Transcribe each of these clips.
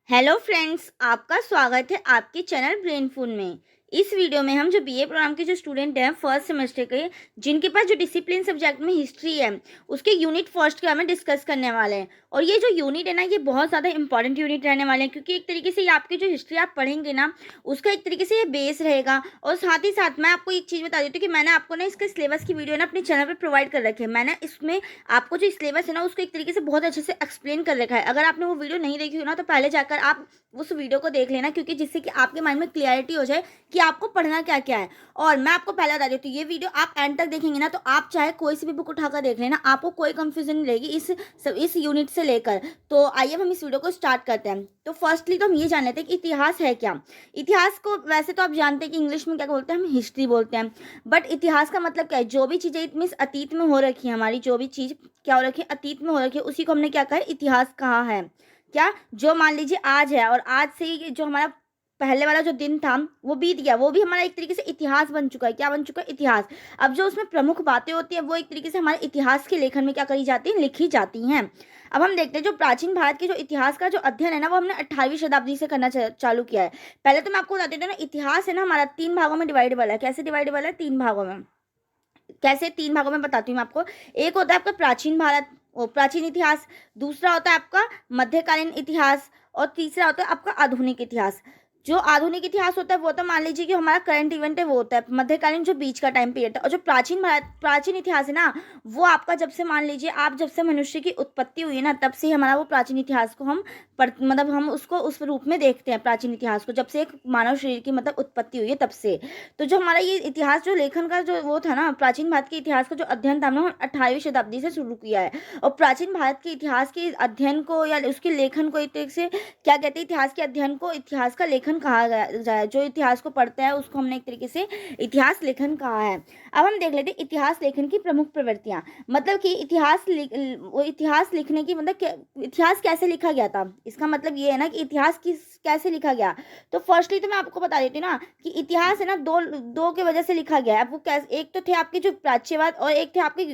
Hello friends, आपका स्वागत है आपके चैनल ब्रेन फूड में। इस वीडियो में हम जो बीए प्रोग्राम के जो स्टूडेंट हैं फर्स्ट सेमेस्टर के, जिनके पास जो डिसिप्लिन सब्जेक्ट में हिस्ट्री है, उसके यूनिट फर्स्ट के बारे में डिस्कस करने वाले हैं। और ये जो यूनिट है ना, ये बहुत ज़्यादा इंपॉर्टेंट यूनिट रहने वाले हैं, क्योंकि एक तरीके से ये आपकी जो हिस्ट्री आप पढ़ेंगे ना, उसका एक तरीके से ये बेस रहेगा। और साथ ही साथ मैं आपको एक चीज़ बता देती हूँ कि मैंने आपको ना इसके सिलेबस की वीडियो ना अपने चैनल पर प्रोवाइड कर रखी है। मैंने इसमें आपको जो सिलेबस है ना, उसको एक तरीके से बहुत अच्छे से एक्सप्लेन कर रखा है। अगर आपने वो वीडियो नहीं देखी हो ना, तो पहले जाकर आप उस वीडियो को देख लेना, क्योंकि जिससे कि आपके माइंड में क्लियरिटी हो जाए कि आपको पढ़ना क्या क्या है। और मैं आपको पहले बता देती हूँ, ये वीडियो आप एंड तक देखेंगे ना, तो आप चाहे कोई सी भी बुक उठाकर देख लेना, आपको कोई कंफ्यूजन नहीं रहेगी इस यूनिट से लेकर। तो आइए हम इस वीडियो को स्टार्ट करते हैं। तो फर्स्टली तो हम ये जान लेते हैं कि इतिहास है क्या। इतिहास को वैसे तो आप जानते हैं कि इंग्लिश में क्या बोलते हैं, हम हिस्ट्री बोलते हैं। बट इतिहास का मतलब क्या है? जो भी चीज़ें मीन्स अतीत में हो रखी है, हमारी जो भी चीज़ क्या हो रखी है, अतीत में हो रखी है, उसी को हमने क्या कहा है, इतिहास कहा है। क्या जो मान लीजिए आज है, और आज से ही जो हमारा पहले वाला जो दिन था वो बीत गया, वो भी हमारा एक तरीके से इतिहास बन चुका है। क्या बन चुका है? इतिहास। अब जो उसमें प्रमुख बातें होती हैं, वो एक तरीके से हमारे इतिहास के लेखन में क्या करी जाती हैं, लिखी जाती हैं। अब हम देखते हैं जो प्राचीन भारत के जो इतिहास का जो अध्ययन है ना, वो हमने 18वीं शताब्दी से करना चालू किया है। पहले तो मैं आपको बता देती हूँ ना, इतिहास है ना हमारा 3 भागों में डिवाइडेबल है। कैसे डिवाइडेबल है? 3 भागों में। कैसे? 3 भागों में बताती हूँ मैं आपको। एक होता है आपका प्राचीन भारत, वो प्राचीन इतिहास। दूसरा होता है आपका मध्यकालीन इतिहास। और तीसरा होता है आपका आधुनिक इतिहास। जो आधुनिक इतिहास होता है वो तो मान लीजिए कि हमारा करंट इवेंट है, वो होता है मध्यकालीन, जो बीच का टाइम पीरियड है। और जो प्राचीन इतिहास है ना, वो आपका जब से मान लीजिए आप जब से मनुष्य की उत्पत्ति हुई है ना, तब से ही हमारा वो प्राचीन इतिहास को हम मतलब हम उसको उस रूप में देखते हैं। प्राचीन इतिहास को जब से एक मानव शरीर की मतलब उत्पत्ति हुई है तब से। तो जो हमारा ये इतिहास जो लेखन का जो वो था ना, प्राचीन भारत के इतिहास का जो अध्ययन था, हमने 18वीं शताब्दी से शुरू किया है। और प्राचीन भारत के इतिहास के अध्ययन को या उसके लेखन को एक तरीके से क्या कहते हैं, इतिहास के अध्ययन को इतिहास का लेखन कहा गया जाए। जो इतिहास को पढ़ता है उसको हमने एक तरीके से इतिहास लेखन कहा है। अब हम देख लेते हैं इतिहास लेखन की प्रमुख प्रवृत्तियां। मतलब कि वो इतिहास लिखने की मतलब इतिहास कैसे लिखा गया था, इसका मतलब ये है ना कि इतिहास किस कैसे लिखा गया। तो फर्स्टली तो मैं आपको बता देती हूँ ना कि इतिहास है ना, दो दो के वजह से लिखा गया है। अब वो कैसे? एक तो थे आपके जो प्राच्यवाद, और एक थे आपके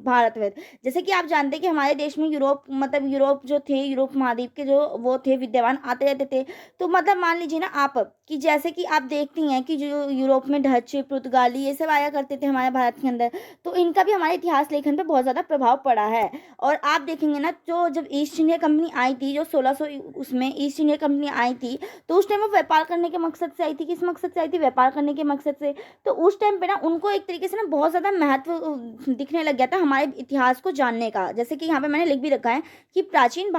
भारतवाद। जैसे कि आप जानते हैं कि हमारे देश में यूरोप मतलब यूरोप जो थे, यूरोप महाद्वीप के जो वो थे विद्वान आते रहते थे। तो मतलब मान लीजिए ना आप कि जैसे कि आप देखती हैं कि जो यूरोप में डच, पुर्तगाली ये सब आया करते थे हमारे भारत के अंदर। तो इनका भी हमारे इतिहास लेखन पे बहुत ज़्यादा प्रभाव पड़ा है। और आप देखेंगे ना, जो जब ईस्ट इंडिया कंपनी आई थी, जो 1600 उसमें ईस्ट इंडिया कंपनी आई थी, तो उस टाइम वो व्यापार करने के मकसद से आई थी। किस मकसद से आई थी? व्यापार करने के मकसद से। तो उस टाइम पे ना उनको एक तरीके से ना बहुत ज़्यादा महत्व दिखने लग गया था हमारे इतिहास को जानने का। जैसे कि यहाँ पे मैंने लिख भी रखा है कि भारतीय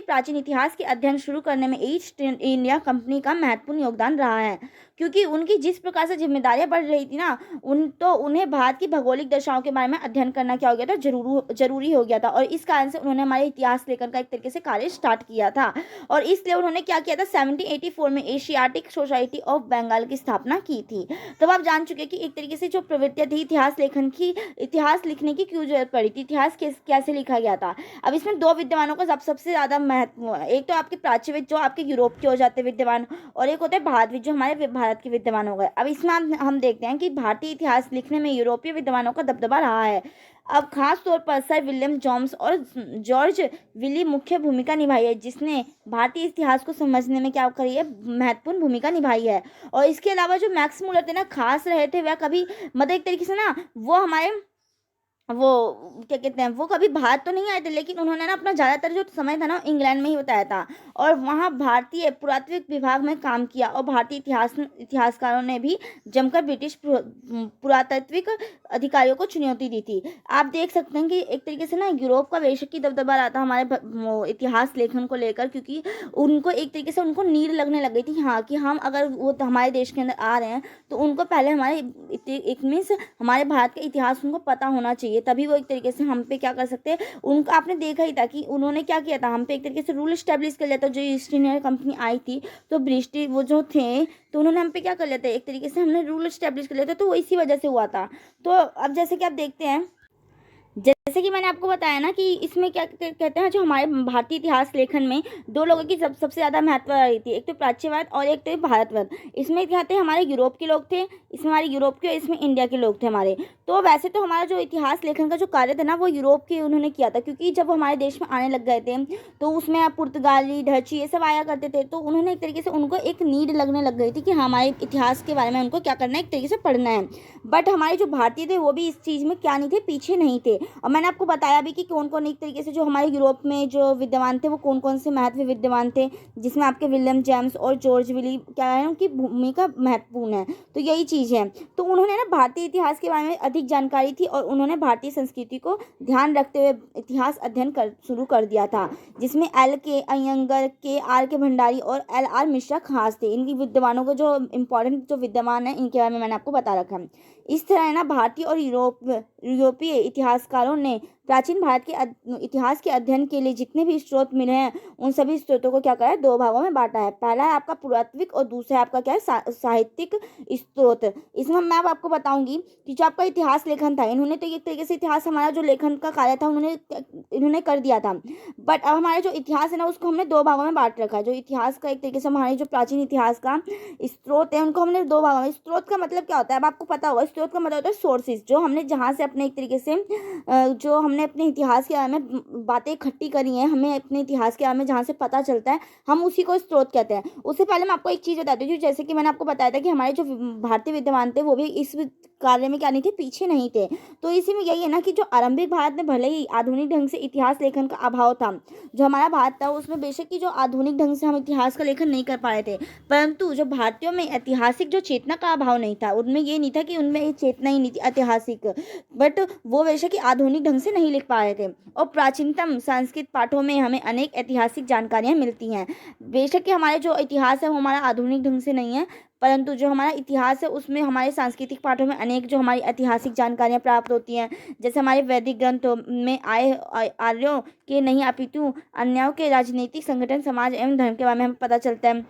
प्राचीन इतिहास के अध्ययन शुरू करने में ईस्ट इंडिया कंपनी का महत्वपूर्ण योगदान रहा है। क्योंकि उनकी जिस प्रकार से जिम्मेदारियां बढ़ रही थी ना, उन्हें भारत की भौगोलिक दशाओं के बारे में अध्ययन करना क्या हो गया था, जरूरी हो गया था। और इस कारण से उन्होंने हमारे इतिहास लेखन का एक तरीके से कार्य स्टार्ट किया था। और इसलिए उन्होंने क्या किया था, 1784 में एशियाटिक सोसाइटी ऑफ बंगाल की स्थापना की थी। तब आप जान चुके कि एक तरीके से जो प्रवृत्तियां थी इतिहास लेखन की, इतिहास लिखने की क्यों जरूरत पड़ी थी, इतिहास कैसे लिखा गया था। अब इसमें दो विद्वानों का सबसे ज्यादा महत्व है। एक तो आपके प्राच्यविद जो आपके यूरोप के हो जाते हैं विद्वान, और एक होते हैं भारतविद जो हमारे भारत के विद्वान हो गए। अब इसमें हम देखते हैं कि भारतीय इतिहास लिखने में यूरोपीय विद्वानों का दबदबा रहा है। अब खास तौर पर सर विलियम जॉन्स और जॉर्ज विली मुख्य भूमिका निभाई है, जिसने भारतीय इतिहास को समझने में क्या करी है, महत्वपूर्ण भूमिका निभाई है। और इसके अलावा जो मैक्स मुलर थे ना, खास रहे थे वह कभी मतलब एक तरीके से ना वो हमारे वो क्या कहते हैं, वो कभी भारत तो नहीं आए थे, लेकिन उन्होंने ना अपना ज़्यादातर जो समय था ना इंग्लैंड में ही बताया था। और वहाँ भारतीय पुरातत्व विभाग में काम किया। और भारतीय इतिहासकारों ने भी जमकर ब्रिटिश पुरातात्विक अधिकारियों को चुनौती दी थी। आप देख सकते हैं कि एक तरीके से ना यूरोप का बेशक ही दबदबा रहा था हमारे वो इतिहास लेखन को लेकर, क्योंकि उनको एक तरीके से उनको नीड लगने लग गई थी, हाँ कि हम अगर वो हमारे देश के अंदर आ रहे हैं तो उनको पहले हमारे एक मीन्स हमारे भारत का इतिहास उनको पता होना चाहिए, तभी वो एक तरीके से हम पे क्या कर सकते हैं। उनका आपने देखा ही था कि उन्होंने क्या किया था, हम पे एक तरीके से रूल स्टेब्लिश कर लिया था। जो ईस्ट इंडिया कंपनी आई थी, तो ब्रिटिश वो जो थे, तो उन्होंने हम पे क्या कर लिया था, एक तरीके से हमने रूल स्टेब्लिश कर लिया था। तो वो इसी वजह से हुआ था। तो अब जैसे कि आप देखते हैं जैसे कि मैंने आपको बताया ना कि इसमें क्या कहते हैं, जो हमारे भारतीय इतिहास लेखन में दो लोगों की सबसे ज़्यादा महत्व रही थी, एक तो प्राच्यवाद और एक तो भारतवाद। इसमें क्या थे, हमारे यूरोप के लोग थे, इसमें हमारे यूरोप के और इसमें इंडिया के लोग थे हमारे। तो वैसे तो हमारा जो इतिहास लेखन का जो कार्य था ना, वो यूरोप के उन्होंने किया था, क्योंकि जब वो हमारे देश में आने लग गए थे तो उसमें पुर्तगाली, डची ये सब आया करते थे। तो उन्होंने एक तरीके से उनको एक नीड लगने लग गई थी कि हमारे इतिहास के बारे में उनको क्या करना है, एक तरीके से पढ़ना है। बट हमारे जो भारतीय थे वो भी इस चीज़ में क्या नहीं थे, पीछे नहीं थे। और मैंने आपको बताया भी कि कौन कौन एक तरीके से जो हमारे यूरोप में जो विद्वान थे वो कौन कौन से महत्व विद्वान थे, जिसमें आपके विलियम जेम्स और जॉर्ज विली क्या है, उनकी भूमिका महत्वपूर्ण है। तो यही चीज़ है। तो उन्होंने ना भारतीय इतिहास के बारे में अधिक जानकारी थी और उन्होंने भारतीय संस्कृति को ध्यान रखते हुए इतिहास अध्ययन शुरू कर दिया था, जिसमें एल के अयंगर, के आर के भंडारी और एल आर मिश्रा खास थे। इनकी विद्वानों को जो इम्पोर्टेंट जो विद्वान है इनके बारे में मैंने आपको बता रखा है। इस तरह है ना, भारतीय और यूरोपीय इतिहासकारों ने प्राचीन भारत के इतिहास के अध्ययन के लिए जितने भी स्रोत मिले हैं उन सभी स्रोतों को क्या करा है, दो भागों में बांटा है। पहला है आपका पुरातात्विक और दूसरा है आपका क्या है, साहित्यिक स्रोत। इसमें मैं अब आपको बताऊंगी कि जो आपका इतिहास लेखन था, इन्होंने तो एक तरीके से इतिहास हमारा जो लेखन का कार्य था इन्होंने कर दिया था। बट अब हमारे जो इतिहास है ना उसको हमने दो भागों में बांट रखा है। जो इतिहास का एक तरीके से हमारे जो प्राचीन इतिहास का स्रोत है उनको हमने दो भागों में। स्रोत का मतलब क्या होता है, अब आपको पता होगा, स्रोत का मतलब होता है सोर्सेज, जो हमने जहाँ से अपने एक तरीके से जो हमने अपने इतिहास के बारे में बातें इकट्ठी करी हैं, हमें अपने इतिहास के बारे में जहाँ से पता चलता है, हम उसी को स्रोत कहते हैं। उससे पहले मैं आपको एक चीज़ बताती हूँ, जैसे कि मैंने आपको बताया था कि हमारे जो भारतीय विद्वान थे वो भी इस कार्य में क्या नहीं थे, पीछे नहीं थे। तो इसी में यही है ना कि जो आरंभिक भारत में भले ही आधुनिक ढंग से इतिहास लेखन का अभाव था, जो हमारा भारत था उसमें बेशक ही जो आधुनिक ढंग से हम इतिहास का लेखन नहीं कर पा रहे थे, परंतु जो भारतीयों में ऐतिहासिक जो चेतना का अभाव नहीं था, उनमें ये नहीं था कि उनमें ये चेतना ही नहीं थी ऐतिहासिक, बट वो बेशक ही आधुनिक ढंग से नहीं लिख पा रहे थे। और प्राचीनतम संस्कृत पाठों में हमें अनेक ऐतिहासिक जानकारियाँ मिलती हैं। बेशक कि हमारे जो इतिहास है वो हमारा आधुनिक ढंग से नहीं है, परंतु जो हमारा इतिहास है उसमें हमारे सांस्कृतिक पाठों में अनेक जो हमारी ऐतिहासिक जानकारियाँ प्राप्त होती हैं। जैसे हमारे वैदिक ग्रंथों में आए आर्यों के नहीं अपितु अन्यों के राजनीतिक संगठन, समाज एवं धर्म के बारे में हमें पता चलता है।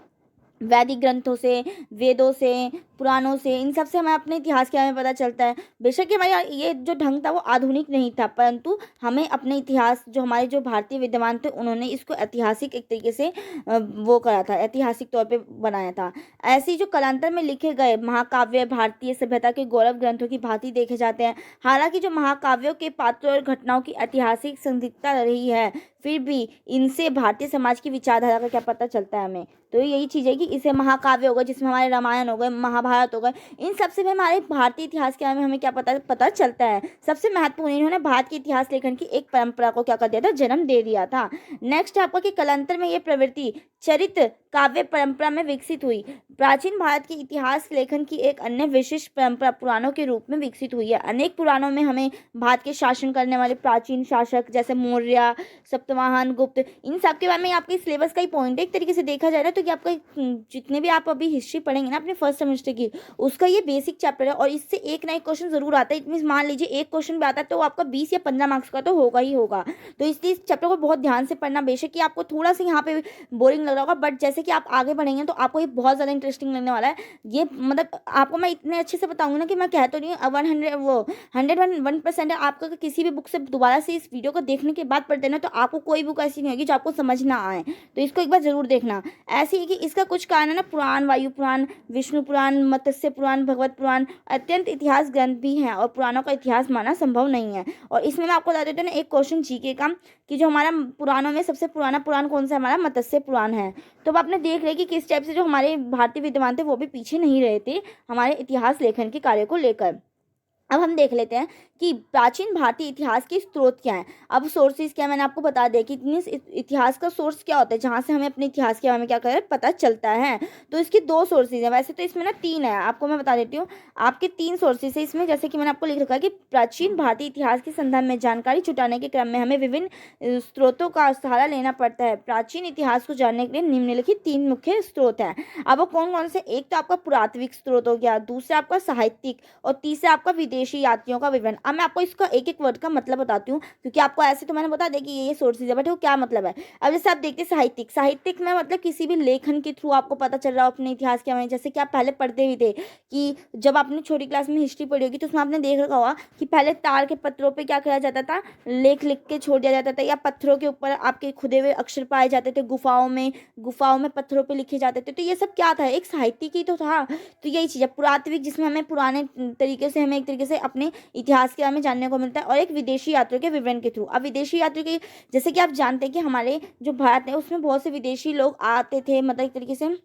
वैदिक ग्रंथों से, वेदों से, पुराणों से, इन सब से हमें अपने इतिहास के बारे में पता चलता है। बेशक कि हमारा ये जो ढंग था वो आधुनिक नहीं था, परंतु हमें अपने इतिहास जो हमारे जो भारतीय विद्वान थे उन्होंने इसको ऐतिहासिक एक तरीके से वो करा था, ऐतिहासिक तौर पे बनाया था। ऐसे जो कालांतर में लिखे गए महाकाव्य भारतीय सभ्यता के गौरव ग्रंथों की भांति देखे जाते हैं। हालांकि जो महाकाव्यों के पात्रों और घटनाओं की ऐतिहासिक संदिग्धता रही है, फिर भी इनसे भारतीय समाज की विचारधारा का क्या पता चलता है हमें। तो यही चीज़ है कि इसे महाकाव्य हो गए, जिसमें हमारे रामायण हो गए, महाभारत हो गए, इन सबसे भी हमारे भारतीय इतिहास के बारे में हमें क्या पता चलता है। सबसे महत्वपूर्ण, इन्होंने भारत के इतिहास लेखन की एक परंपरा को क्या कर दिया था, जन्म दे दिया था। नेक्स्ट आपका कि कालांतर में ये प्रवृत्ति चरित्र काव्य परंपरा में विकसित हुई। प्राचीन भारत के इतिहास लेखन की एक अन्य विशिष्ट परंपरा पुराणों के रूप में विकसित हुई है। अनेक पुराणों में हमें भारत के शासन करने वाले प्राचीन शासक जैसे मौर्य, सप्तवाहन, गुप्त, इन सब के बारे में आपके सिलेबस का ही पॉइंट है एक तरीके से देखा जाए ना, तो कि आपका जितने भी आप अभी हिस्ट्री पढ़ेंगे ना अपने फर्स्ट सेमेस्टर की, उसका ये बेसिक चैप्टर है और इससे एक ना एक क्वेश्चन जरूर आता है। इट मान लीजिए एक क्वेश्चन भी आता है तो आपका 20 या 15 मार्क्स का तो होगा ही होगा। तो इसलिए इस चैप्टर को बहुत ध्यान से पढ़ना। बेशक कि आपको थोड़ा सा यहाँ पे बोरिंग लग रहा होगा, बट जैसे कि आप आगे बढ़ेंगे तो आपको ये बहुत ज़्यादा इंटरेस्टिंग लगने वाला है। ये मतलब आपको मैं इतने अच्छे से बताऊंगी ना कि मैं कह तो नहीं हूँ 101% है। आपका किसी भी बुक से दोबारा से इस वीडियो को देखने के बाद पढ़ते ना, तो आपको कोई बुक ऐसी नहीं होगी जो आपको समझ ना आए। तो इसको एक बार जरूर देखना। ऐसे ही कि इसका कुछ कारण है ना, पुराण, वायु पुराण, विष्णु पुराण, मत्स्य पुराण, भगवत पुराण अत्यंत इतिहास ग्रंथ भी हैं और पुराणों का इतिहास मानना संभव नहीं है। और इसमें मैं आपको बता देती हूँ ना एक क्वेश्चन जीके का, कि जो हमारा पुराणों में सबसे पुराना पुराण कौन सा है, हमारा मत्स्य पुराण है। तो अब आपने देख लिया कि किस टाइप से जो हमारे भारतीय विद्वान थे वो भी पीछे नहीं रहे थे हमारे इतिहास लेखन के कार्य को लेकर। अब हम देख लेते हैं कि प्राचीन भारतीय इतिहास के स्रोत क्या हैं। अब सोर्सेज क्या है, मैंने आपको बता दिया कि इतिहास का सोर्स क्या होता है, जहाँ से हमें अपने इतिहास के बारे में क्या करें पता चलता है। तो इसकी दो सोर्सेज हैं, वैसे तो इसमें ना 3 है, आपको मैं बता देती हूँ। आपके 3 सोर्सेज है इसमें, जैसे कि मैंने आपको लिख रखा है कि प्राचीन भारतीय इतिहास के संदर्भ में जानकारी जुटाने के क्रम में हमें विभिन्न स्रोतों का सहारा लेना पड़ता है। प्राचीन इतिहास को जानने के लिए निम्नलिखित 3 मुख्य स्रोत हैं। अब वो कौन कौन से, एक तो आपका पुरातात्विक स्रोत हो गया, दूसरा आपका साहित्यिक और तीसरा आपका विदेशी यात्रियों का विवरण। अब मैं आपको इसका एक एक वर्ड का मतलब बताती हूँ, क्योंकि आपको ऐसे तो मैंने बता दिया कि ये सोर्सेज है, बट वो क्या मतलब है। अब जैसे आप देखते हैं साहित्यिक, साहित्यिक में मतलब किसी भी लेखन के थ्रू आपको पता चल रहा हो अपने इतिहास के बारे में। जैसे कि आप पहले पढ़ते भी थे कि जब आपने छोटी क्लास में हिस्ट्री पढ़ी होगी तो उसमें आपने देख रखा होगा कि पहले तार के पत्रों पे क्या किया जाता था, लेख लिख के छोड़ दिया जाता था, या पत्थरों के ऊपर आपके खुदे हुए अक्षर पाए जाते थे, गुफाओं में पत्थरों पे लिखे जाते थे। तो ये सब क्या था, एक साहित्य ही तो था। तो यही चीज़ है पुरातात्विक, जिसमें हमें पुराने तरीके से, हमें एक तरीके से अपने इतिहास के बारे में जानने को मिलता है, और एक विदेशी यात्रियों के विवरण के थ्रू। अब विदेशी यात्रियों के, जैसे कि आप जानते हैं कि हमारे जो भारत है उसमें बहुत से विदेशी लोग आते थे, मतलब एक तरीके से,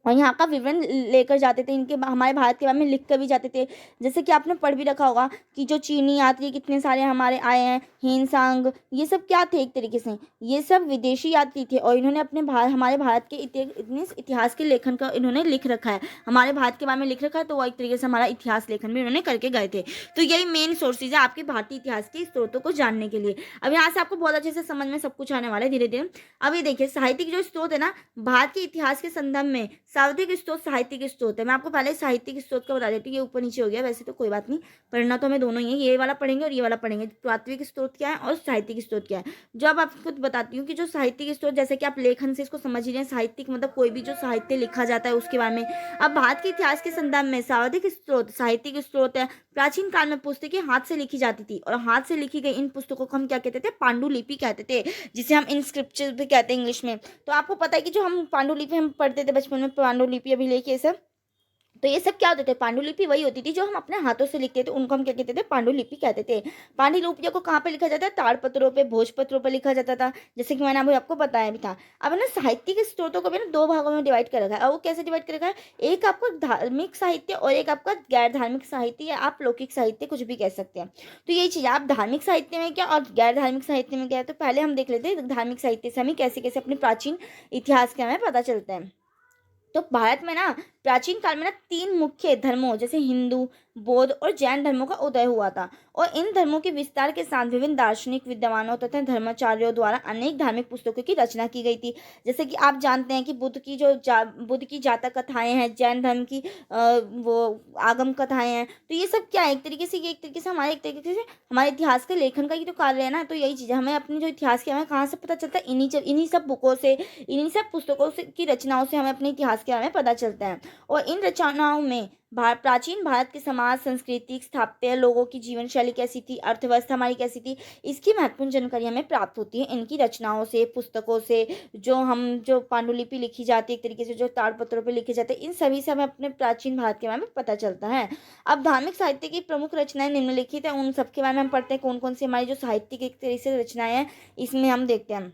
और यहाँ का विवरण लेकर जाते थे, इनके हमारे भारत के बारे में लिख कर भी जाते थे। जैसे कि आपने पढ़ भी रखा होगा कि जो चीनी यात्री कितने सारे हमारे आए हैं, हिनसांग, ये सब क्या थे, एक तरीके से ये सब विदेशी यात्री थे, और इन्होंने अपने हमारे भारत के इतने इतिहास के लेखन का इन्होंने लिख रखा है, हमारे भारत के बारे में लिख रखा है, तो वो एक तरीके से हमारा इतिहास लेखन भी इन्होंने करके गए थे। तो यही मेन सोर्सेज है आपके भारतीय इतिहास के स्रोतों को जानने के लिए। अब यहाँ से आपको बहुत अच्छे से समझ में सब कुछ आने वाला है धीरे धीरे। अब ये देखिए, साहित्यिक जो स्रोत है ना, भारत के इतिहास के संदर्भ में सावधिक स्रोत, साहित्यिक स्रोत है। मैं आपको पहले साहित्यिक स्रोत का बता देती हूँ, ये ऊपर नीचे हो गया, वैसे तो कोई बात नहीं, पढ़ना तो हमें दोनों ही है, ये वाला पढ़ेंगे और ये वाला पढ़ेंगे। प्राथमिक स्रोत क्या है और साहित्यिक स्रोत क्या है। जो अब आपको बताती हूँ कि जो साहित्यिक स्रोत, जैसे कि आप लेखन से इसको समझ ही रहे हैं, साहित्यिक मतलब कोई भी जो साहित्य लिखा जाता है उसके बारे में। अब भारत के इतिहास के संदर्भ में सावधिक स्रोत, साहित्यिक स्रोत है। प्राचीन काल में पुस्तकें हाथ से लिखी जाती थी, और हाथ से लिखी गई इन पुस्तकों को हम क्या कहते थे, पांडुलिपि कहते थे, जिसे हम इनस्क्रिप्चर भी कहते हैं इंग्लिश में। तो आपको पता है कि जो हम पांडुलिपि हम पढ़ते थे बचपन में, पांडुलिपि अभिलेख ये सब, तो ये सब क्या होते थे, पांडुलिपि वही होती थी जो हम अपने हाथों से लिखते थे, उनको हम क्या कहते थे, पांडुलिपि कहते थे। पांडुलिपियों को कहाँ पे लिखा जाता है, ताड़पत्रों पे, भोजपत्रों पे लिखा जाता था, जैसे कि मैंने अभी आपको बताया भी था। अब है ना, साहित्यिक स्रोतों को भी ना दो भागों में डिवाइड कर रखा है। और वो कैसे डिवाइड कर रखा है, एक आपका धार्मिक साहित्य और एक आपका गैर धार्मिक साहित्य, या आप लौकिक साहित्य कुछ भी कह सकते हैं। तो यही चीज़, आप धार्मिक साहित्य में क्या और गैर धार्मिक साहित्य में क्या है। तो पहले हम देख लेते हैं धार्मिक साहित्य से हमें कैसे कैसे अपने प्राचीन इतिहास के हमें पता चलता है। तो भारत में ना प्राचीन काल में ना तीन मुख्य धर्मों, जैसे हिंदू, बौद्ध और जैन धर्मों का उदय हुआ था, और इन धर्मों के विस्तार के साथ विभिन्न दार्शनिक विद्वानों तथा धर्माचार्यों द्वारा अनेक धार्मिक पुस्तकों की रचना की गई थी। जैसे कि आप जानते हैं कि बुद्ध की जातक कथाएं हैं, जैन धर्म की वो आगम कथाएं हैं। तो ये सब क्या है, एक तरीके से, ये एक तरीके से हमारे, एक तरीके से हमारे इतिहास के लेखन का ही तो कार्य है ना। तो यही चीज़ है, हमें अपने जो इतिहास के हमें कहाँ से पता चलता है, इन्हीं सब बुकों से, इन्हीं सब पुस्तकों से की रचनाओं से हमें अपने इतिहास के बारे में पता चलता है। और इन रचनाओं में प्राचीन भारत के समाज, संस्कृति, स्थापत्य, लोगों की जीवन शैली कैसी थी, अर्थव्यवस्था हमारी कैसी थी, इसकी महत्वपूर्ण जानकारी हमें प्राप्त होती है इनकी रचनाओं से, पुस्तकों से, जो पांडुलिपि लिखी जाती है, एक तरीके से जो ताड़पत्रों पे लिखे जाते हैं, इन सभी से हमें अपने प्राचीन भारत के बारे में पता चलता है। अब धार्मिक साहित्य की प्रमुख रचनाएं निम्नलिखित है, उन सब के बारे में हम पढ़ते हैं, कौन कौन सी हमारी जो साहित्यिक एक तरीके से रचनाएं हैं, इसमें हम देखते हैं।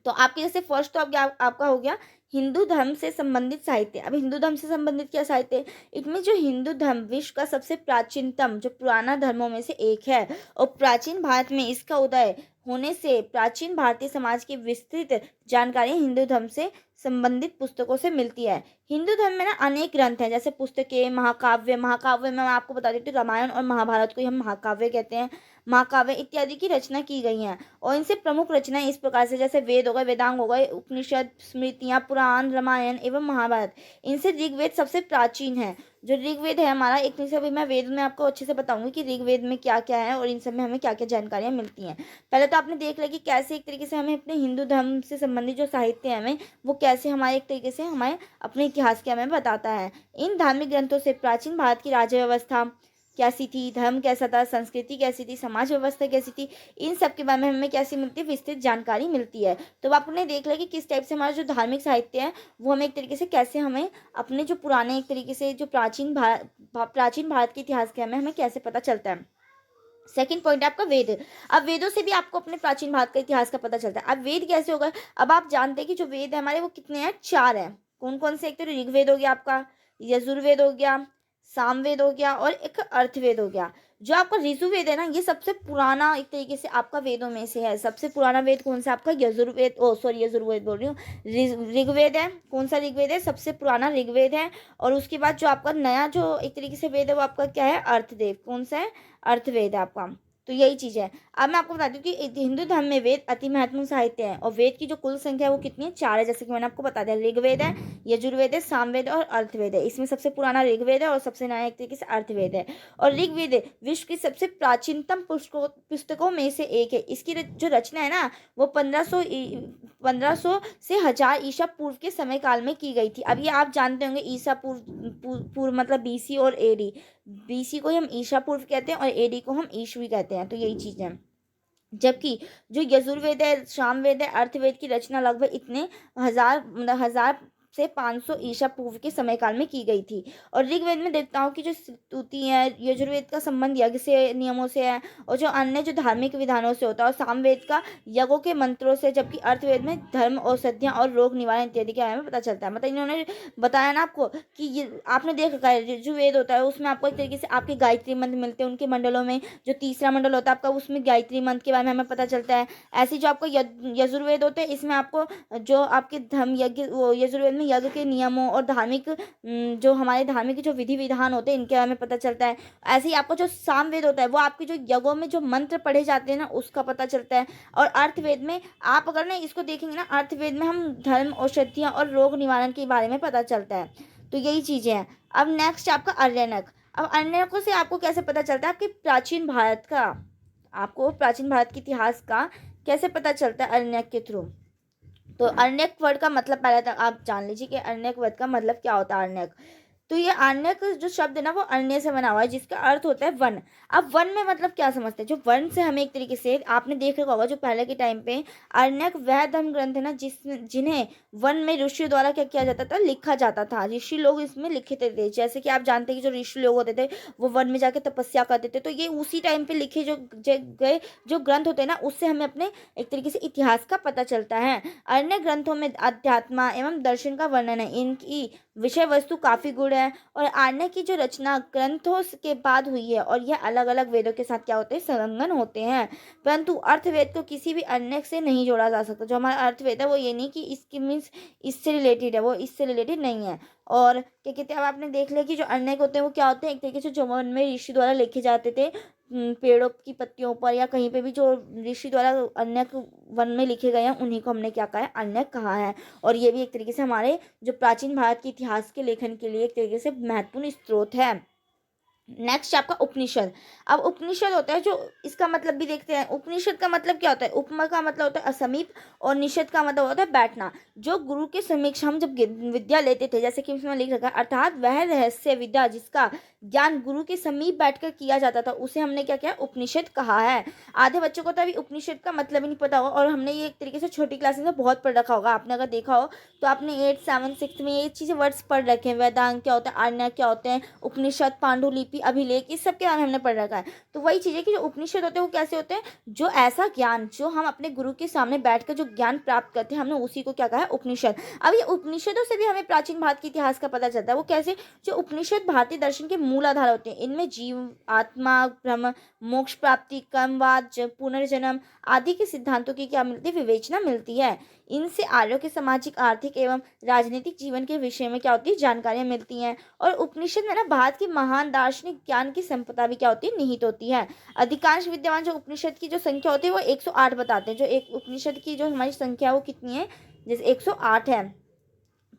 तो आपके जैसे फर्स्ट तो आपका हो गया हिंदू धर्म से संबंधित साहित्य। अब हिंदू धर्म से संबंधित क्या साहित्य है, इसमें जो हिंदू धर्म विश्व का सबसे प्राचीनतम जो पुराना धर्मों में से एक है, और प्राचीन भारत में इसका उदय होने से प्राचीन भारतीय समाज की विस्तृत जानकारी हिंदू धर्म से संबंधित पुस्तकों से मिलती है। हिंदू धर्म में ना अनेक ग्रंथ हैं, जैसे पुस्तकें, महाकाव्य, महाकाव्य में मैं आपको बता देती हूँ, रामायण और महाभारत को ही हम महाकाव्य कहते हैं, महाकाव्य इत्यादि की रचना की गई हैं। और इनसे प्रमुख रचनाएं इस प्रकार से, जैसे वेद हो गए, वेदांग हो गए, उपनिषद, स्मृतियाँ, पुराण, रामायण एवं महाभारत। इनसे ऋग्वेद सबसे प्राचीन है। जो ऋग्वेद है हमारा, एक तरह से अभी मैं वेद में आपको अच्छे से बताऊंगी कि ऋग्वेद में क्या क्या है और इन सब में हमें क्या क्या जानकारियाँ मिलती हैं। पहले तो आपने देख लिया कि कैसे एक तरीके से हमें अपने हिंदू धर्म से संबंधित जो साहित्य है हमें वो कैसे हमारे एक तरीके से हमारे अपने इतिहास के हमें बताता है। इन धार्मिक ग्रंथों से प्राचीन भारत की राज्य व्यवस्था कैसी थी, धर्म कैसा था, संस्कृति कैसी थी, समाज व्यवस्था कैसी थी, इन सब के बारे में हमें कैसी मिलती है, विस्तृत जानकारी मिलती है। तो आपने देख लिया कि किस टाइप से हमारा जो धार्मिक साहित्य है वो हमें एक तरीके से कैसे हमें अपने जो पुराने एक तरीके से जो प्राचीन भारत के इतिहास के हमें कैसे पता चलता है। सेकंड पॉइंट है आपका वेद। अब वेदों से भी आपको अपने प्राचीन भारत का इतिहास का पता चलता है। अब वेद कैसे होगा, अब आप जानते हैं कि जो वेद है हमारे वो कितने हैं, 4 हैं। कौन कौन से, एक तो ऋग्वेद हो गया आपका, यजुर्वेद हो गया, सामवेद हो गया और एक अर्थवेद हो गया। जो आपका ऋजुवेद है ना, ये सबसे पुराना एक तरीके से आपका वेदों में से है। सबसे पुराना वेद कौन सा आपका, यजुर्वेद, यजुर्वेद बोल रही हूँ, ऋग्वेद है। कौन सा ऋग्वेद है, सबसे पुराना ऋग्वेद है। और उसके बाद जो आपका नया जो एक तरीके से वेद है वो आपका क्या है, अर्थदेव, कौन सा है, अर्थवेद है आपका। तो यही चीज़ है। अब मैं आपको बताती हूँ कि हिंदू धर्म में वेद अति महत्वपूर्ण साहित्य है और वेद की जो कुल संख्या है वो कितनी है, 4 है। जैसे कि मैंने आपको बता दिया, ऋग्वेद है, यजुर्वेद है, सामवेद और अर्थवेद है। इसमें सबसे पुराना ऋग्वेद है और सबसे नया एक तरीके से अर्थवेद है। और ऋग्वेद विश्व की सबसे प्राचीनतम पुस्तकों में से एक है। इसकी जो रचना है ना, वो 1500 से 1000 ईसा पूर्व के समय काल में की गई थी। अब ये आप जानते होंगे, ईसा पूर्व मतलब बीसी और एडी। बीसी को हम ईसा पूर्व कहते हैं और एडी को हम ईस्वी कहते हैं। तो यही चीज़ है। जबकि जो यजुर्वेद है, सामवेद है, अर्थवेद की रचना लगभग इतने हजार से 500 ईसा पूर्व के समय काल में की गई थी। और ऋग्वेद में देवताओं की जो स्तुति है, यजुर्वेद का संबंध यज्ञ से, नियमों से है, और जो अन्य जो धार्मिक विधानों से होता है, और सामवेद का यज्ञों के मंत्रों से। जबकि अर्थवेद में धर्म, औषधियाँ और रोग निवारण इत्यादि के बारे में पता चलता है। मतलब इन्होंने बताया ना आपको कि ये आपने देख रखा है, जो वेद होता है उसमें आपको एक तरीके से आपके गायत्री मंत्र मिलते हैं उनके मंडलों में। जो तीसरा मंडल होता है आपका, उसमें गायत्री मंत्र के बारे में हमें पता चलता है। ऐसे जो आपको यजुर्वेद होते हैं, इसमें आपको जो आपके धर्म यज्ञ, वो यजुर्वेद में यज्ञ के नियमों और धार्मिक जो हमारे धार्मिक जो विधि विधान होते हैं इनके बारे में पता चलता है। ऐसे ही आपको जो सामवेद होता है वो आपके जो यज्ञों में जो मंत्र पढ़े जाते हैं ना, उसका पता चलता है। और अर्थवेद में आप अगर ना इसको देखेंगे ना, अर्थवेद में हम धर्म, औषधियाँ और रोग निवारण के बारे में पता चलता है। तो यही चीज़ें हैं। अब नेक्स्ट आपका अरण्यक। अब अरण्यकों से आपको कैसे पता चलता है, आपके प्राचीन भारत का, आपको प्राचीन भारत के इतिहास का कैसे पता चलता है, अरण्यक के थ्रू। तो अरण्यक वर्ड का मतलब पहले तक आप जान लीजिए कि अरण्यक वर्ड का मतलब क्या होता है। अरण्यक, तो ये अरण्यक जो शब्द है ना, वो अरण्य से बना हुआ है, जिसका अर्थ होता है वन। अब वन में मतलब क्या समझते हैं, जो वन से हमें एक तरीके से, आपने देखा होगा जो पहले के टाइम पे अरण्यक वह धर्म ग्रंथ है ना, जिन्हें वन में ऋषियों द्वारा क्या किया जाता था, लिखा जाता था। ऋषि लोग इसमें लिखते थे। जैसे कि आप जानते हैं कि जो ऋषि लोग होते थे वो वन में जाके तपस्या करते थे। तो ये उसी टाइम पे लिखे जो गए जो ग्रंथ होते हैं ना, उससे हमें अपने एक तरीके से इतिहास का पता चलता है। अन्य ग्रंथों में अध्यात्म एवं दर्शन का वर्णन है। इनकी विषय वस्तु काफी गुण है। और आर्य की जो रचना ग्रंथों के बाद हुई है, और यह अलग अलग वेदों के साथ क्या होते हैं, संलग्न होते हैं। परंतु अर्थवेद को किसी भी अन्य से नहीं जोड़ा जा सकता। जो हमारा अर्थवेद है वो ये नहीं कि इसकी मीन्स इससे रिलेटेड है, वो इससे रिलेटेड नहीं है। और क्या कहते हैं, अब आपने देख लिया कि जो अन्य होते हैं वो क्या होते हैं, एक तरीके से जो वन में ऋषि द्वारा लिखे जाते थे, पेड़ों की पत्तियों पर या कहीं पे भी जो ऋषि द्वारा अन्य वन में लिखे गए हैं, उन्हीं को हमने क्या कहा है, अन्य कहा है। और ये भी एक तरीके से हमारे जो प्राचीन भारत के इतिहास के लेखन के लिए एक तरीके से महत्वपूर्ण स्रोत है। नेक्स्ट आपका उपनिषद। अब उपनिषद होता है, जो इसका मतलब भी देखते हैं। उपनिषद का मतलब क्या होता है, उपमा का मतलब होता है असमीप, और निषद का मतलब होता है बैठना। जो गुरु के समक्ष हम जब विद्या लेते थे, जैसे कि इसमें लिख रखा है, अर्थात वह रहस्य विद्या जिसका ज्ञान गुरु के समीप बैठकर किया जाता था, उसे हमने क्या किया, उपनिषद कहा है। आधे बच्चों को तो अभी उपनिषद का मतलब ही नहीं पता होगा, और हमने ये एक तरीके से छोटी क्लासेस में बहुत पढ़ रखा होगा। आपने अगर देखा हो तो आपने 8, 7, 6 में ये चीज़ें वर्ड्स पढ़ रखे हैं। वेदांत क्या होता है, आर्य क्या होते हैं, उपनिषद, पांडुलिपि, अभिलेख, इस सब के बारे में हमने पढ़ रखा है। तो वही चीज़ है कि जो उपनिषद होते हैं वो कैसे होते हैं, जो ऐसा ज्ञान जो हम अपने गुरु के सामने बैठकर जो ज्ञान प्राप्त करते हैं, हमने उसी को क्या कहा है, उपनिषद। अब ये उपनिषदों से भी हमें प्राचीन भारत के इतिहास का पता चलता है। वो कैसे, जो उपनिषद भारतीय दर्शन के मूल आधार होते हैं। इनमें जीव, आत्मा, ब्रह्म, मोक्ष प्राप्ति, कर्मवाद, पुनर्जन्म आदि के सिद्धांतों की क्या मिलती है, विवेचना मिलती है। इनसे आर्यों के सामाजिक, आर्थिक एवं राजनीतिक जीवन के विषय में क्या होती है, जानकारियां मिलती हैं। और उपनिषद में ना भारत की महान दार्शनिक ज्ञान की संपदा भी क्या होती है, निहित होती है। अधिकांश विद्वान जो उपनिषद की जो संख्या होती है वो 108 बताते हैं। जो एक उपनिषद की जो हमारी संख्या वो कितनी है, जैसे 108 है।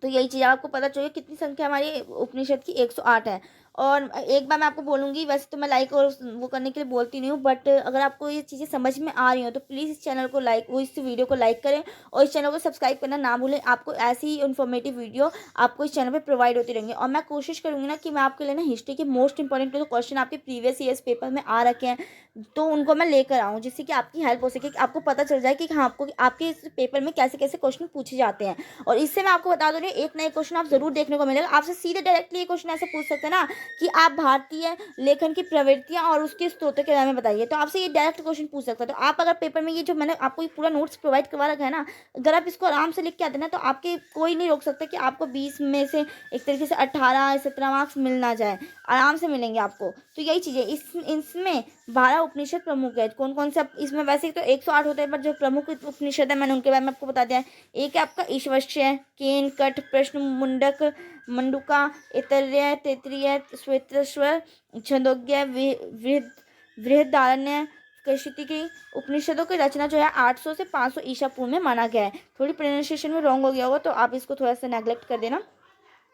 तो यही चीज़ आपको पता चाहिए कितनी संख्या हमारी उपनिषद की, 108 है। और एक बार मैं आपको बोलूँगी, वैसे तो मैं लाइक और वो करने के लिए बोलती नहीं हूँ, बट अगर आपको ये चीज़ें समझ में आ रही हो तो प्लीज़ इस चैनल को लाइक, वो इस वीडियो को लाइक करें और इस चैनल को सब्सक्राइब करना ना भूलें। आपको ऐसी ही इन्फॉर्मेटिव वीडियो आपको इस चैनल पर प्रोवाइड होती रहेंगी। और मैं कोशिश करूँगी ना कि मैं आपके लिए ना हिस्ट्री के मोस्ट इंपॉर्टेंट जो क्वेश्चन आपके प्रीवियस ईयर्स पेपर में आ रखे हैं, तो उनको मैं लेकर आऊँ, जिससे कि आपकी हेल्प हो सके, कि आपको पता चल जाए कि हाँ, आपको आपके इस पेपर में कैसे कैसे क्वेश्चन पूछे जाते हैं। और इससे मैं आपको बता दूँ, एक नए क्वेश्चन आप जरूर देखने को मिलेगा। आपसे सीधे डायरेक्टली ये क्वेश्चन ऐसे पूछ सकते हैं ना कि आप भारतीय लेखन की प्रवृत्तियां और उसके स्रोतों के बारे में बताइए, तो आपसे ये डायरेक्ट क्वेश्चन पूछ सकते हैं। तो आप अगर पेपर में ये जो मैंने आपको ये पूरा नोट्स प्रोवाइड करवा रखा है ना, अगर आप इसको आराम से लिख के आते ना, तो आपके कोई नहीं रोक सकता कि आपको 20 में से एक तरीके से 18, 17 मार्क्स मिल ना जाए, आराम से मिलेंगे आपको। तो यही चीज़ है। इसमें 12 उपनिषद प्रमुख है। कौन कौन से, इसमें वैसे तो 108 होते हैं, पर जो प्रमुख उपनिषद है मैंने उनके बारे में आपको बता दिया है। एक है आपका ईशवश्य, केन, कठ, प्रश्न, मुंडक, मंडुका, ऐतरेय, तैत्तिरीय, श्वेतस्वर, छंदोग्य, बृहदारण्य, कृषि की उपनिषदों की रचना जो है 800 से 500 ईसा पूर्व में माना गया है। थोड़ी प्रोनाउंसिएशन में रॉन्ग हो गया होगा तो आप इसको थोड़ा सा नेग्लेक्ट कर देना,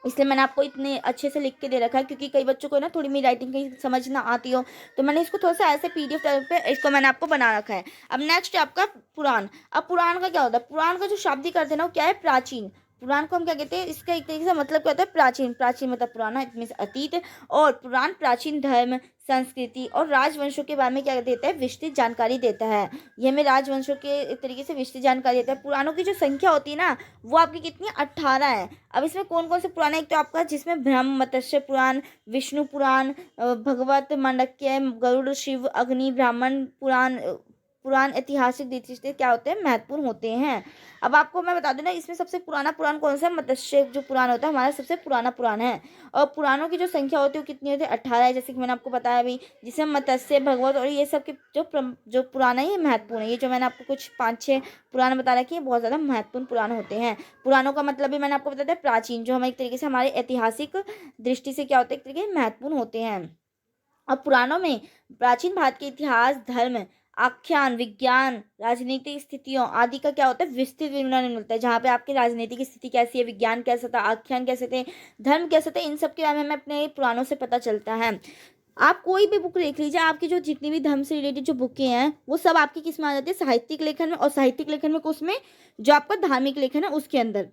इसलिए मैंने आपको इतने अच्छे से लिख के दे रखा है, क्योंकि कई बच्चों को ना थोड़ी मेरी राइटिंग कहीं समझ ना आती हो, तो मैंने इसको थोड़ा सा ऐसे पीडीएफ टाइप पे इसको मैंने आपको बना रखा है। अब नेक्स्ट है आपका पुराण। अब पुराण का क्या होता है? पुराण का जो शाब्दिक अर्थ है ना वो क्या है? प्राचीन। पुराण को हम क्या कहते हैं? इसका एक तरीके से मतलब क्या होता है? प्राचीन। प्राचीन मतलब पुराना, इट मीन्स अतीत। और पुराण प्राचीन धर्म, संस्कृति और राजवंशों के बारे में क्या देता है? विस्तृत जानकारी देता है। ये हमें राजवंशों के एक तरीके से विस्तृत जानकारी देता है। पुराणों की जो संख्या होती है ना वो आपकी कितनी? 18 है। अब इसमें कौन कौन से पुराण है? एक तो आपका जिसमें ब्रह्म मत्स्य पुराण, विष्णु पुराण, भगवत मांडक्य, गरुड़, शिव, अग्नि, ब्राह्मण पुराण, पुराण ऐतिहासिक दृष्टि से क्या होते हैं? महत्वपूर्ण होते हैं। अब आपको मैं बता दूं ना, इसमें सबसे पुराना पुराण कौन सा है? मत्स्य जो पुराण होता है हमारा सबसे पुराना पुराण है। और पुराणों की जो संख्या होती है वो कितनी होती है? 18 है, जैसे कि मैंने आपको बताया अभी। जिसमें मत्स्य, भगवत और ये सब के जो पुराण है ये महत्वपूर्ण है। ये जो मैंने आपको कुछ 5-6 पुराण बता रखे हैं बहुत ज़्यादा महत्वपूर्ण पुराण होते हैं। पुराणों का मतलब भी मैंने आपको बताया था प्राचीन, जो हमें एक तरीके से हमारे ऐतिहासिक दृष्टि से क्या होते हैं? एक तरीके से महत्वपूर्ण होते हैं। अब पुराणों में प्राचीन भारत के इतिहास, धर्म, आख्यान, विज्ञान, राजनीतिक स्थितियों आदि का क्या होता है? विस्तृत विवरण मिलता है, जहाँ पे आपकी राजनीतिक स्थिति कैसी है, विज्ञान कैसा था, आख्यान कैसे थे, धर्म कैसे थे, इन सब के बारे में हमें अपने पुराणों से पता चलता है। आप कोई भी बुक देख लीजिए, आपकी जो जितनी भी धर्म से रिलेटेड जो बुकें हैं वो सब आपकी किस में आ जाती है? साहित्यिक लेखन में। और साहित्यिक लेखन में उसमें जो आपका धार्मिक लेखन है उसके अंदर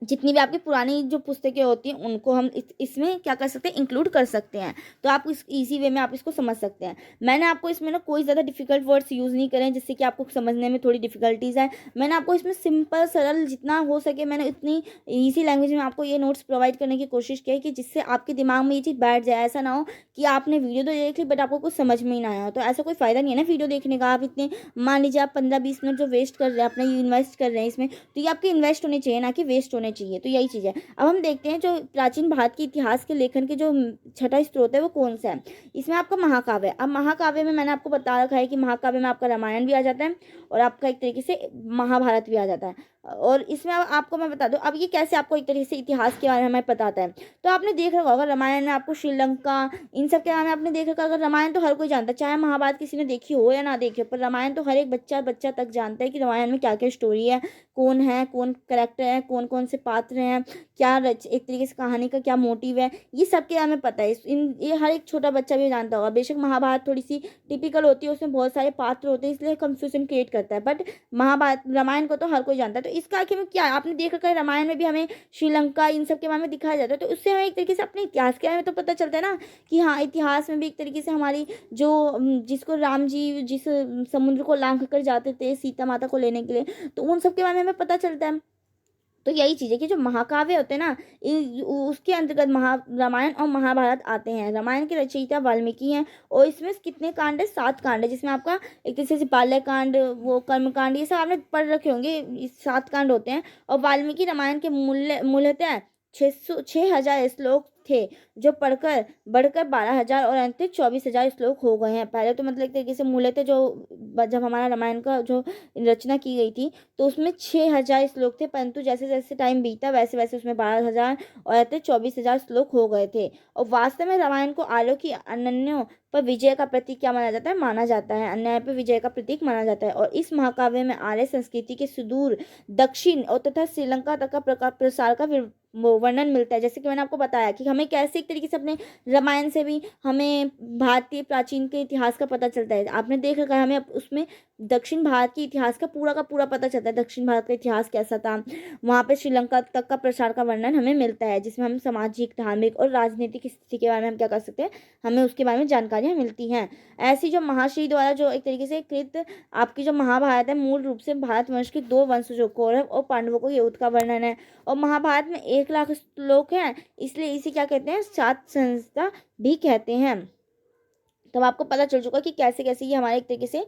जितनी भी आपकी पुरानी जो पुस्तकें होती हैं उनको हम इसमें क्या कर सकते हैं? इंक्लूड कर सकते हैं। तो आप इस इजी वे में आप इसको समझ सकते हैं। मैंने आपको इसमें ना कोई ज़्यादा डिफिकल्ट वर्ड्स यूज़ नहीं करें जिससे कि आपको समझने में थोड़ी डिफिकल्टीज़ आए। मैंने आपको इसमें सिंपल सरल जितना हो सके मैंने इतनी ईजी लैंग्वेज में आपको ये नोट्स प्रोवाइड करने की कोशिश की है कि जिससे आपके दिमाग में ये चीज़ बैठ जाए। ऐसा ना हो कि आपने वीडियो तो देख ली बट आपको कुछ समझ में ही ना आया। तो ऐसा कोई फ़ायदा नहीं है ना वीडियो देखने का। आप इतने मान लीजिए आप 15-20 मिनट जो वेस्ट कर रहे हैं अपना, इन्वेस्ट कर रहे हैं इसमें, तो ये आपके इन्वेस्ट होने चाहिए ना कि वेस्ट होने चाहिए। तो यही चीज़ है। अब हम देखते हैं जो प्राचीन भारत के इतिहास के लेखन के जो छठा स्रोत है वो कौन सा है। इसमें आपका महाकाव्य है। अब महाकाव्य में मैंने आपको बता रखा है कि महाकाव्य में आपका रामायण भी आ जाता है और आपका एक तरीके से महाभारत भी आ जाता है। और इसमें अब आपको मैं बता दूं अब ये कैसे आपको एक तरीके से इतिहास के बारे में हमें बताता है। तो आपने देख रखा होगा रामायण में आपको श्रीलंका इन सब के बारे में आपने देख रखा। अगर रामायण तो हर कोई जानता है, चाहे महाभारत किसी ने देखी हो या ना देखी हो, पर रामायण तो हर एक बच्चा बच्चा तक जानता है कि रामायण में क्या क्या स्टोरी है, कौन करेक्टर है, कौन कौन से पात्र हैं, क्या एक तरीके से कहानी का क्या मोटिव है, ये सब के हमें पता है। ये हर एक छोटा बच्चा भी जानता होगा। बेशक महाभारत थोड़ी सी टिपिकल होती है, उसमें बहुत सारे पात्र होते हैं इसलिए कंफ्यूजन क्रिएट करता है, बट महाभारत रामायण को तो हर कोई जानता है। तो इसका आखिर में क्या है आपने देख रखा है, रामायण में भी हमें श्रीलंका इन सब के बारे में दिखाया जाता है। तो उससे हमें एक तरीके से अपने इतिहास के बारे में तो पता चलता है ना कि हाँ इतिहास में भी एक तरीके से हमारी जो जिसको राम जी जिस समुद्र को लांघ कर जाते थे सीता माता को लेने के लिए, तो उन सब के बारे में हमें पता चलता है। तो यही चीज़ है कि जो महाकाव्य होते हैं ना उसके अंतर्गत रामायण और महाभारत आते हैं। रामायण के रचयिता वाल्मीकि हैं और इसमें कितने कांड है? 7 कांड है, जिसमें आपका एक तरीके से बाल्य कांड, वो कर्म कांड, ये सब आपने पढ़ रखे होंगे। 7 कांड होते हैं और वाल्मीकि रामायण के मूलतः 6,000 श्लोक थे जो पढ़कर बढ़कर 12,000 और अंत 24,000 श्लोक हो गए हैं। पहले तो मतलब एक तरीके से मूलतः जो जब हमारा रामायण का जो रचना की गई थी तो उसमें 6,000 श्लोक थे, परंतु जैसे जैसे टाइम बीता वैसे वैसे उसमें 12,000 और अंत 24,000 श्लोक हो गए थे। और वास्तव में रामायण को आलो की अनन्यों पर विजय का प्रतीक क्या माना जाता है? माना जाता है अन्याय पर विजय का प्रतीक माना जाता है। और इस महाकाव्य में आर्य संस्कृति के सुदूर दक्षिण और तथा श्रीलंका तक का प्रसार का वर्णन मिलता है। जैसे कि मैंने आपको बताया कि हमें कैसे एक तरीके से अपने रामायण से भी हमें भारतीय प्राचीन के इतिहास का पता चलता है। आपने देख रखा है हमें उसमें दक्षिण भारत के इतिहास का पूरा पता चलता है। दक्षिण भारत का इतिहास कैसा था, वहाँ पे श्रीलंका तक का प्रसार का वर्णन हमें मिलता है, जिसमें हम सामाजिक, धार्मिक और राजनीतिक स्थिति के बारे में हम क्या कर सकते हैं, हमें उसके बारे में जानकारियाँ मिलती हैं। ऐसी जो महर्षि द्वारा जो एक तरीके से कृत आपकी जो महाभारत है मूल रूप से भारतवर्ष के 2 वंशजों कौरव और पांडवों को युद्ध का वर्णन है। और महाभारत में 1,00,000 श्लोक हैं, इसलिए इसे क्या कहते हैं? 7 संहिता भी कहते हैं। तब आपको पता चल चुका कि कैसे कैसे ये हमारे एक तरीके से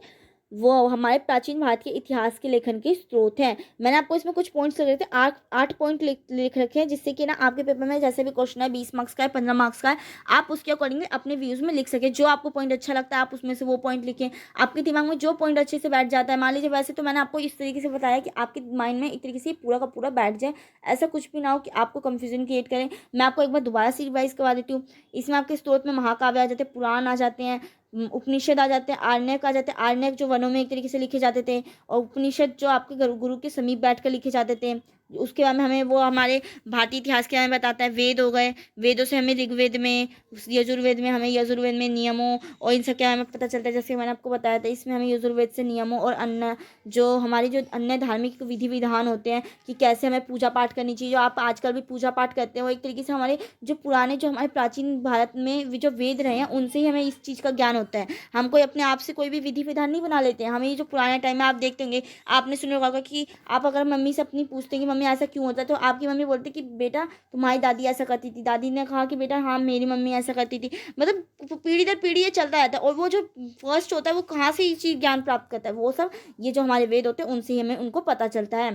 वो हमारे प्राचीन भारत के इतिहास के लेखन के स्रोत हैं। मैंने आपको इसमें कुछ पॉइंट्स लिख रखे थे, 8 पॉइंट लिख रखे हैं, जिससे कि ना आपके पेपर में जैसे भी क्वेश्चन है 20 मार्क्स का है, 15 मार्क्स का है, आप उसके अकॉर्डिंगली अपने व्यूज़ में लिख सके। जो आपको पॉइंट अच्छा लगता है आप उसमें से वो पॉइंट लिखें। आपके दिमाग में जो पॉइंट अच्छे से बैठ जाता है, मान लीजिए वैसे तो मैंने आपको इस तरीके से बताया कि आपके माइंड में एक तरीके से पूरा का पूरा बैठ जाए, ऐसा कुछ भी ना हो कि आपको कन्फ्यूजन क्रिएट करें। मैं आपको एक बार दोबारा से रिवाइज करवा देती हूँ। इसमें आपके स्रोत में महाकाव्य आ जाते हैं, पुराण आ जाते हैं, उपनिषद आ जाते हैं, आरण्यक आ जाते हैं। आरण्यक जो वनों में एक तरीके से लिखे जाते थे, और उपनिषद जो आपके गुरु के समीप बैठकर लिखे जाते थे। उसके बाद में हमें वो हमारे भारतीय इतिहास के बारे में बताता है। वेद हो गए, वेदों से हमें ऋग्वेद में, यजुर्वेद में हमें यजुर्वेद में नियमों और इन सब के बारे में पता चलता है। जैसे मैंने आपको बताया था, इसमें हमें यजुर्वेद से नियमों और अन्य जो हमारी जो अन्य धार्मिक विधि विधान होते हैं कि कैसे हमें पूजा पाठ करनी चाहिए। जो आप आजकल भी पूजा पाठ करते हैं, वो एक तरीके से हमारे जो पुराने, जो हमारे प्राचीन भारत में जो वेद रहे हैं, उनसे ही हमें इस चीज़ का ज्ञान होता है। हम कोई अपने आप से कोई भी विधि विधान नहीं बना लेते हैं। हमें ये जो पुराने टाइम में आप देखते होंगे, आपने सुना होगा कि आप अगर मम्मी से अपनी पूछते हैं कि मम्मी ऐसा क्यों होता है, तो आपकी मम्मी बोलती कि बेटा तुम्हारी दादी ऐसा करती थी, दादी ने कहा कि बेटा हाँ मेरी मम्मी ऐसा करती थी। मतलब पीढ़ी दर पीढ़ी ये चलता रहता है। और वो जो फर्स्ट होता है वो कहाँ से ये चीज़ ज्ञान प्राप्त करता है, वो सब ये जो हमारे वेद होते हैं उनसे ही हमें उनको पता चलता है।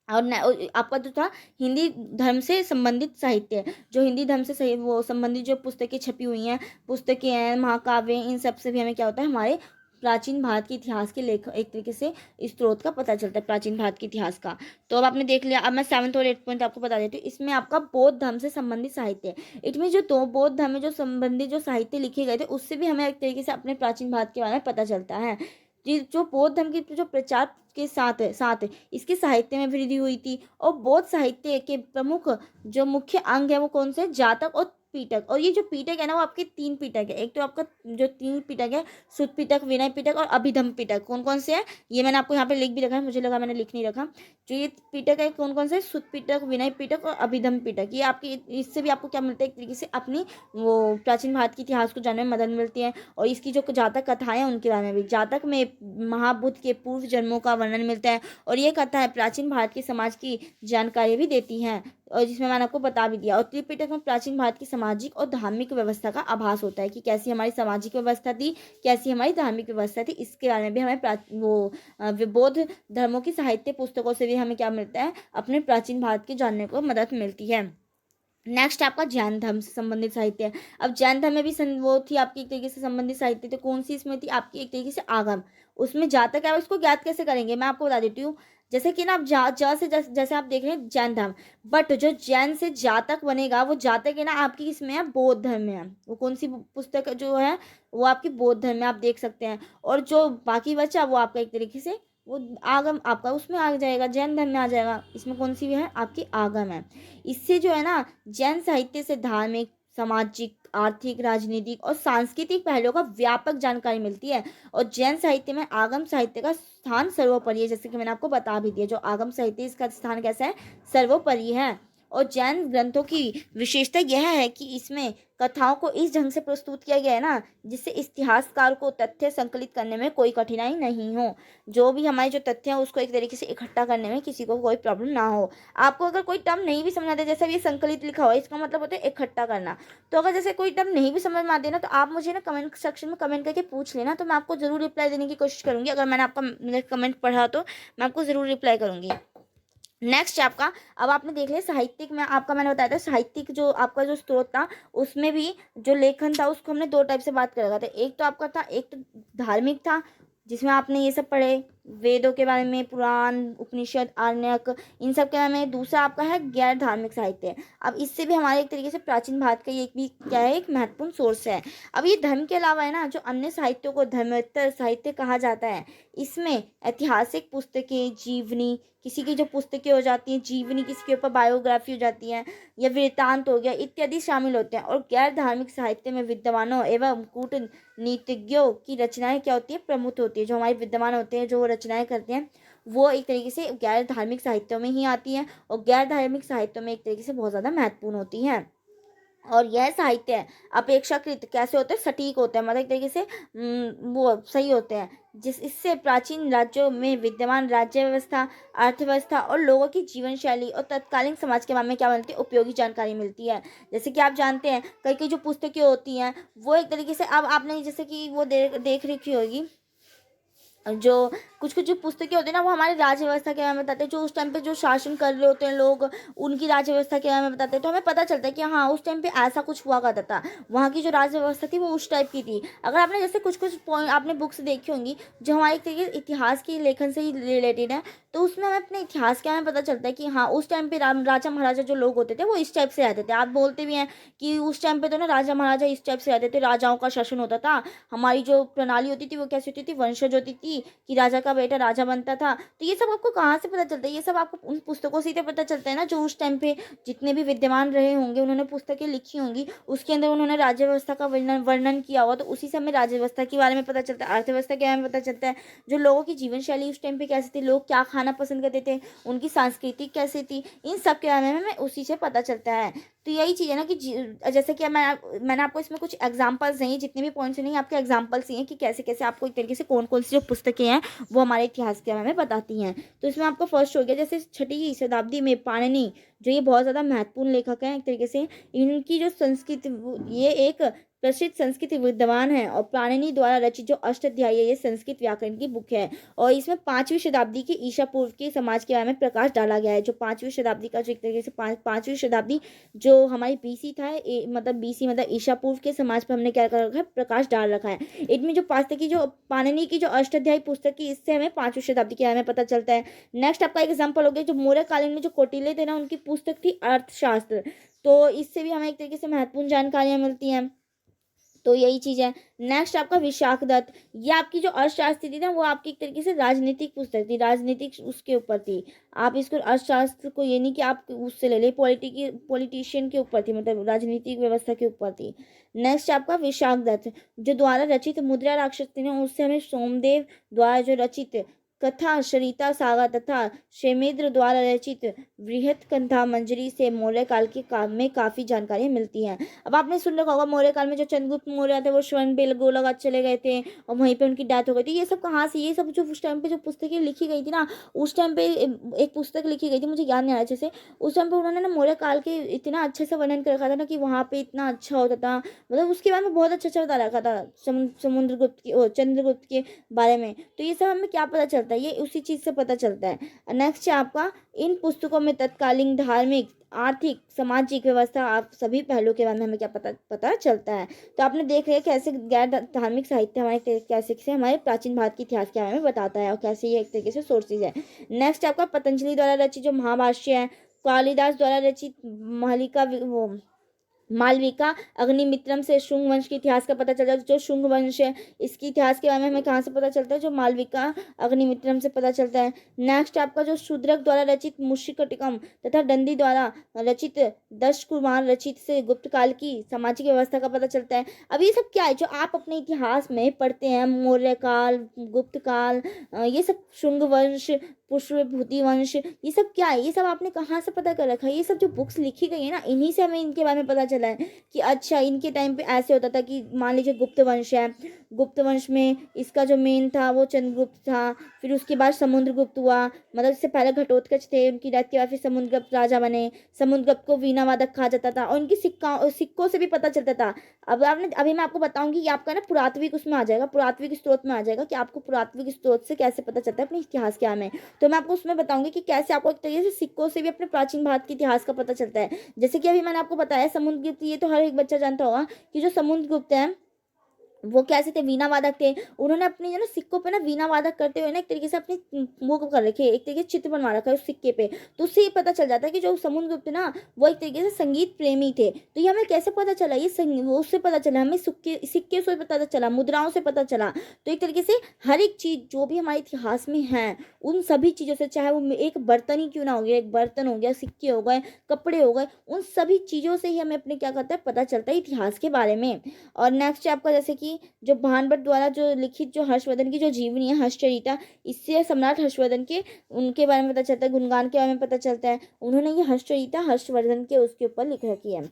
और आपका जो था हिंदी धर्म से संबंधित साहित्य, जो हिंदी धर्म से सही वो संबंधित जो पुस्तकें छपी हुई हैं, पुस्तकें हैं, महाकाव्य, इन सब से भी हमें क्या होता है, हमारे प्राचीन भारत के इतिहास के लेख एक तरीके से स्रोत का पता चलता है, प्राचीन भारत के इतिहास का। तो अब आपने देख लिया। अब मैं 7th और 8th पॉइंट आपको बता देती हूँ। इसमें आपका बौद्ध धर्म से संबंधित साहित्य है। इसमें जो दो बौद्ध धर्म में जो संबंधित जो साहित्य लिखे गए थे, उससे भी हमें एक तरीके से अपने प्राचीन भारत के बारे में पता चलता है। जो बौद्ध धर्म की जो प्रचार के साथ इसके साहित्य में वृद्धि हुई थी। और बौद्ध साहित्य के प्रमुख जो मुख्य अंग है वो कौन से, जातक और पीटक। और ये जो पीटक है ना, वो आपके 3 पीटक है। एक तो आपका जो 3 पीटक है, सुत पीटक, विनय पीटक और अभिधम पीटक। कौन कौन से है ये मैंने आपको यहाँ पे लिख भी रखा है, मुझे लगा मैंने लिख नहीं रखा। जो ये पीटक है कौन कौन से, सुत पीटक, विनय पीटक और अभिधम पीटक। ये आपकी इससे भी आपको क्या मिलता है, एक तरीके से अपनी वो प्राचीन भारत के इतिहास को जानने में मदद मिलती है। और इसकी जो जातक कथाएं हैं उनके बारे में भी, जातक में महाबुद्ध के पूर्व जन्मों का वर्णन मिलता है। और ये कथाएं प्राचीन भारत के समाज की जानकारी भी देती हैं, और जिसमें मैंने आपको बता भी दिया। और त्रिपिटक में प्राचीन भारत की सामाजिक और धार्मिक व्यवस्था का आभास होता है कि कैसी हमारी सामाजिक व्यवस्था थी, कैसी हमारी धार्मिक व्यवस्था थी। इसके बारे में भी हमें बौद्ध धर्मों की साहित्य पुस्तकों से भी हमें क्या मिलता है, अपने प्राचीन भारत के जानने को मदद मिलती है। नेक्स्ट आपका जैन धर्म से संबंधित साहित्य है। अब जैन धर्म में भी वो थी आपकी एक तरीके से संबंधित साहित्य, तो कौन सी इसमें थी आपकी, एक तरीके से आगम। उसमें जातक है, उसको ज्ञात कैसे करेंगे मैं आपको बता देती हूँ। जैसे कि ना आप जैसे आप देख रहे हैं जैन धर्म, बट जो जैन से जातक बनेगा, वो जातक है ना आपकी इसमें है, बौद्ध धर्म में है। वो कौन सी पुस्तक जो है, वो आपकी बौद्ध धर्म में आप देख सकते हैं। और जो बाकी बचा वो आपका एक तरीके से वो आगम आपका उसमें आ जाएगा, जैन धर्म में आ जाएगा। इसमें कौन सी भी है आपकी आगम है। इससे जो है ना जैन साहित्य से धार्मिक, सामाजिक, आर्थिक, राजनीतिक और सांस्कृतिक पहलुओं का व्यापक जानकारी मिलती है। और जैन साहित्य में आगम साहित्य का स्थान सर्वोपरि है, जैसे कि मैंने आपको बता भी दिया। जो आगम साहित्य इसका स्थान कैसा है, सर्वोपरि है। और जैन ग्रंथों की विशेषता यह है कि इसमें कथाओं को इस ढंग से प्रस्तुत किया गया है ना, जिससे इतिहासकार को तथ्य संकलित करने में कोई कठिनाई नहीं हो। जो भी हमारे जो तथ्य हैं उसको एक तरीके से इकट्ठा करने में किसी को कोई प्रॉब्लम ना हो। आपको अगर कोई टर्म नहीं भी समझ आते, जैसे ये संकलित लिखा हुआ है, इसका मतलब होता है इकट्ठा करना। तो अगर जैसे कोई टर्म नहीं भी समझ में आते ना, तो आप मुझे ना कमेंट सेक्शन में कमेंट करके पूछ लेना, तो मैं आपको जरूर रिप्लाई देने की कोशिश करूंगी। अगर मैंने आपका कमेंट पढ़ा तो मैं आपको जरूर रिप्लाई करूंगी। नेक्स्ट आपका, अब आपने देख लिया साहित्यिक में, आपका मैंने बताया था साहित्यिक जो आपका जो स्रोत था, उसमें भी जो लेखन था उसको हमने 2 टाइप से बात करा था। एक तो आपका था, एक तो धार्मिक था, जिसमें आपने ये सब पढ़े, वेदों के बारे में, पुराण, उपनिषद, आरण्यक, इन सब के बारे में। दूसरा आपका है गैर धार्मिक साहित्य। अब इससे भी हमारे एक तरीके से प्राचीन भारत का ये भी क्या है, एक महत्वपूर्ण सोर्स है। अब ये धर्म के अलावा है ना, जो अन्य साहित्यों को धर्मोत्तर साहित्य कहा जाता है। इसमें ऐतिहासिक पुस्तकें, जीवनी, किसी की जो पुस्तकें हो जाती हैं, जीवनी, किसी के ऊपर बायोग्राफी हो जाती है, या वृत्तांत हो गया, इत्यादि शामिल होते हैं। और गैर धार्मिक साहित्य में विद्वानों एवं कूटनीतिज्ञों की रचनाएं क्या होती है, प्रमुख होती है। जो हमारे विद्वान होते हैं, जो रचनाएं करते हैं, वो एक तरीके से गैर धार्मिक साहित्यों में ही आती हैं। और गैर धार्मिक साहित्यों में एक तरीके से बहुत ज़्यादा महत्वपूर्ण होती हैं। और यह साहित्य अपेक्षाकृत कैसे होते हैं, सटीक होते हैं, मतलब एक तरीके से वो सही होते हैं। इससे प्राचीन राज्यों में विद्यमान राज्य व्यवस्था, अर्थव्यवस्था और लोगों की जीवन शैली और तत्कालीन समाज के बारे में क्या मिलती है, उपयोगी जानकारी मिलती है। जैसे कि आप जानते हैं कई कई जो पुस्तकें होती हैं, वो एक तरीके से, अब आपने जैसे कि वो देख रखी होगी, जो कुछ कुछ जो पुस्तकें होती है ना, वो हमारी राज्य व्यवस्था के बारे में बताते हैं, जो उस टाइम पे जो शासन कर रहे होते हैं लोग, उनकी राज्य व्यवस्था के बारे में बताते हैं। तो हमें पता चलता है कि हाँ, उस टाइम पे ऐसा कुछ हुआ करता था, वहाँ की जो राज्य व्यवस्था थी वो उस टाइप की थी। अगर आपने जैसे कुछ कुछ पॉइंट आपने बुक्स देखी होंगी जो हमारे एक तरीके से इतिहास के लेखन से ही रिलेटेड है, तो उसमें हमें अपने इतिहास के बारे में पता चलता है कि हाँ, उस टाइम पे राजा महाराजा जो लोग होते थे वो इस टाइप से रहते थे। आप बोलते भी हैं कि उस टाइम पे तो ना राजा महाराजा इस टाइप से रहते थे, राजाओं का शासन होता था, हमारी जो प्रणाली होती थी वो कैसी होती थी, वंशज होती थी, कि राजा का बेटा राजा बनता था। तो ये सब आपको कहाँ से पता चलता है? ये सब आपको उन पुस्तकों से ही तो पता चलता है ना, जो उस टाइम पे जितने भी विद्यमान रहे होंगे, उन्होंने पुस्तकें लिखी होंगी, उसके अंदर उन्होंने राज्य व्यवस्था का वर्णन वर्णन किया होगा, तो उसी से हमें राज्य व्यवस्था के बारे में पता चलता है, अर्थव्यवस्था के बारे में पता चलता है, जो लोगों की जीवन शैली उस टाइम पे कैसी थी, लोग क्या खाना पसंद करते थे, उनकी संस्कृति कैसी थी, इन सब के बारे में हमें उसी से पता चलता है। तो यही चीज़ है ना कि जैसे कि मैंने आपको इसमें कुछ एग्जांपल्स नहीं, जितने भी पॉइंट्स नहीं आपके एग्जांपल्स ही हैं कि कैसे कैसे आपको एक तरीके से कौन कौन सी जो पुस्तकें हैं वो हमारे इतिहास के बारे में बताती हैं। तो इसमें आपका फर्स्ट हो गया जैसे छठी शताब्दी में पाणिनि, जो ये बहुत ज़्यादा महत्वपूर्ण लेखक हैं एक तरीके से। इनकी जो संस्कृत ये एक प्रसिद्ध संस्कृत विद्वान है, और पाणिनि द्वारा रचित जो अष्टाध्यायी है ये संस्कृत व्याकरण की बुक है, और इसमें 5वीं शताब्दी के ईसा पूर्व के समाज के बारे में प्रकाश डाला गया है। जो 5वीं शताब्दी का जो एक तरीके से 5वीं शताब्दी जो हमारी बीसी था, मतलब बीसी मतलब ईसा पूर्व के समाज पर हमने क्या कर रखा है, प्रकाश डाल रखा है। इनमें जो पाँच की जो पाणिनि की जो अष्टाध्यायी पुस्तक की, इससे हमें 5वीं शताब्दी के बारे में पता चलता है। नेक्स्ट आपका एग्जाम्पल हो गया जो मौर्य कालीन में जो कौटिल्य थे ना, उनकी पुस्तक थी अर्थशास्त्र, तो इससे भी हमें एक तरीके से महत्वपूर्ण जानकारियां मिलती हैं। तो यही चीज़ है। नेक्स्ट आपका विशाख दत्त, ये आपकी जो अर्थशास्त्र थी ना, वो आपकी एक तरीके से राजनीतिक पुस्तक थी, राजनीतिक उसके ऊपर थी। आप इसको अर्थशास्त्र को ये नहीं कि आप उससे ले ले, पॉलिटिशियन के ऊपर थी, मतलब राजनीतिक व्यवस्था के ऊपर थी। नेक्स्ट आपका विशाख दत्त, जो द्वारा रचित मुद्रा राक्षस थी ना, उससे हमें सोमदेव द्वारा जो रचित कथा सरिता सागा तथा शेमेद्र द्वारा रचित बृहत कथा मंजरी से मौर्य काल के काम में काफी जानकारी मिलती हैं। अब आपने सुन रखा होगा मौर्य काल में जो चंद्रगुप्त मौर्य थे वो स्वर्ण बेलगोला चले गए थे और वहीं पे उनकी डेथ हो गई थी। ये सब कहाँ से, ये सब जो उस टाइम पे जो पुस्तकें लिखी गई थी ना, उस टाइम पे एक पुस्तक लिखी गई थी, मुझे याद नहीं आ रहा अच्छे से। उस टाइम पे उन्होंने ना मौर्य काल के इतना अच्छे से वर्णन कर रखा था ना कि वहाँ पे इतना अच्छा होता था, मतलब उसके बारे में बहुत अच्छा अच्छा बता रखा था, समुद्रगुप्त की चंद्रगुप्त के बारे में। तो ये सब हमें क्या पता चलता है, ये उसी चीज़ से पता चलता है। नेक्स्ट है आपका इन पुस्तकों में तत्कालीन धार्मिक आर्थिक सामाजिक व्यवस्था, आप सभी पहलुओं के बारे में हमें क्या पता पता चलता है। तो आपने देख लिया कैसे गैर धार्मिक साहित्य हमारे कैसे से हमारे प्राचीन भारत के इतिहास के बारे में बताता है और कैसे ये एक तरीके से सोर्सेज है। नेक्स्ट आपका पतंजलि द्वारा रचित जो महाभाष्य है, कालिदास द्वारा रचित मालिका वो मालविका अग्निमित्रम से शुंग वंश के इतिहास का पता चलता है। जो शुंग वंश है इसके इतिहास के बारे में हमें कहाँ से पता चलता है, जो मालविका अग्निमित्रम से पता चलता है। नेक्स्ट आपका जो शूद्रक द्वारा रचित मुशिकटिकम तथा दंडी द्वारा रचित दश कुमार रचित से गुप्त काल की सामाजिक व्यवस्था का पता चलता है। अब ये सब क्या है जो आप अपने इतिहास में पढ़ते हैं, मौर्य काल, गुप्त काल, ये सब शुंग वंश, पुष्पभूति वंश, ये सब क्या है, ये सब आपने कहाँ से पता कर रखा है? ये सब जो बुक्स लिखी गई है ना, इन्हीं से हमें इनके बारे में पता चला है कि अच्छा इनके टाइम पे ऐसे होता था कि मान लीजिए गुप्त वंश है, गुप्त वंश में इसका जो मेन था वो चंद्रगुप्त था, फिर उसके बाद समुद्रगुप्त हुआ, मतलब इससे पहले घटोत्कच थे, उनकी डेथ के बाद फिर समुद्रगुप्त राजा बने। समुद्रगुप्त को वीणा वादक कहा जाता था और उनकी सिक्कों से भी पता चलता था। अब आपने अभी मैं आपको बताऊंगी, ये आपका ना पुरातत्विक उसमें आ जाएगा, पुरातत्विक स्रोत में आ जाएगा कि आपको पुरातत्विक स्रोत से कैसे पता चलता है अपने इतिहास क्या में। तो मैं आपको उसमें बताऊंगी कि कैसे आपको एक तरीके से सिक्कों से भी अपने प्राचीन भारत के इतिहास का पता चलता है। जैसे कि अभी मैंने आपको बताया समुद्रगुप्त, ये तो हर एक बच्चा जानता होगा कि जो समुद्रगुप्त है वो कैसे थे, वीणा वादक थे। उन्होंने अपने जो ना सिक्कों पे ना वीणा वादक करते हुए ना एक तरीके से अपनी वो कर रखे, एक तरीके से चित्र बनवा रखा है उस सिक्के पे। तो उससे ये पता चल जाता है कि जो समुद्रगुप्त ना वो एक तरीके से संगीत प्रेमी थे। तो ये हमें कैसे पता चला, ये वो उससे पता चला, हमें सिक्के से पता चला, मुद्राओं से पता चला। तो एक तरीके से हर एक चीज़ जो भी हमारे इतिहास में है उन सभी चीज़ों से, चाहे वो एक बर्तन ही क्यों ना हो गया, एक बर्तन हो गया, सिक्के हो गए, कपड़े हो गए, उन सभी चीज़ों से ही हमें अपने क्या करता है पता चलता है इतिहास के बारे में। और नेक्स्ट है आपका जैसे कि जो भानभट्ट द्वारा जो लिखित जो हर्षवर्धन की जो जीवनी है हर्षचरिता, इससे सम्राट हर्षवर्धन के उनके बारे में पता चलता है, गुणगान के बारे में पता चलता है। उन्होंने ये हर्षचरिता हर्षवर्धन के उसके ऊपर लिख रखी है।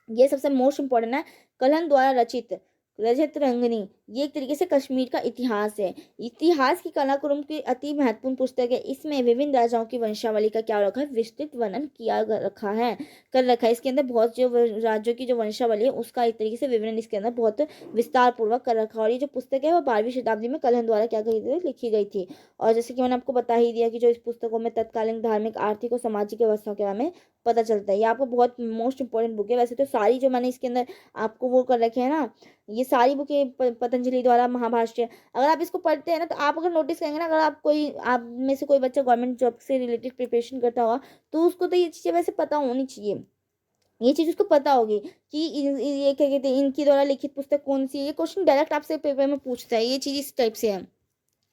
ये सबसे मोस्ट इम्पोर्टेंट है। कलहन द्वारा रचित, रजत रंगनी, ये एक तरीके से कश्मीर का इतिहास है। इतिहास की कालाक्रम की अति महत्वपूर्ण पुस्तक है। इसमें विभिन्न राजाओं की वंशावली का क्या रखा है, विस्तृत वर्णन किया रखा है, कर रखा है। इसके अंदर बहुत जो राज्यों की जो वंशावली है उसका एक तरीके से विवरण इसके अंदर बहुत विस्तार पूर्वक कर रखा है। और ये जो पुस्तक है वो 12वीं शताब्दी में कलहन द्वारा क्या कही थी, लिखी गई थी। और जैसे कि मैंने आपको बता ही दिया कि जो इस पुस्तकों में तत्कालीन धार्मिक, आर्थिक और सामाजिक व्यवस्थाओं के बारे में पता चलता है। ये आपको बहुत मोस्ट इंपॉर्टेंट बुक है। वैसे तो सारी जो मैंने इसके अंदर आपको वो कर रखे हैं ना, ये सारी बुकें पतंजलि द्वारा महाभाष्य, अगर आप इसको पढ़ते हैं ना तो आप अगर नोटिस करेंगे ना, अगर आप में से कोई बच्चा गवर्नमेंट जॉब से रिलेटेड प्रिपरेशन करता होगा तो उसको तो ये चीज़ें वैसे पता होनी चाहिए। ये चीज़ उसको पता होगी कि ये क्या कहते हैं, इनकी द्वारा लिखित पुस्तक कौन सी है। ये क्वेश्चन डायरेक्ट आपसे पेपर में पूछता है। ये चीज़ इस टाइप से है।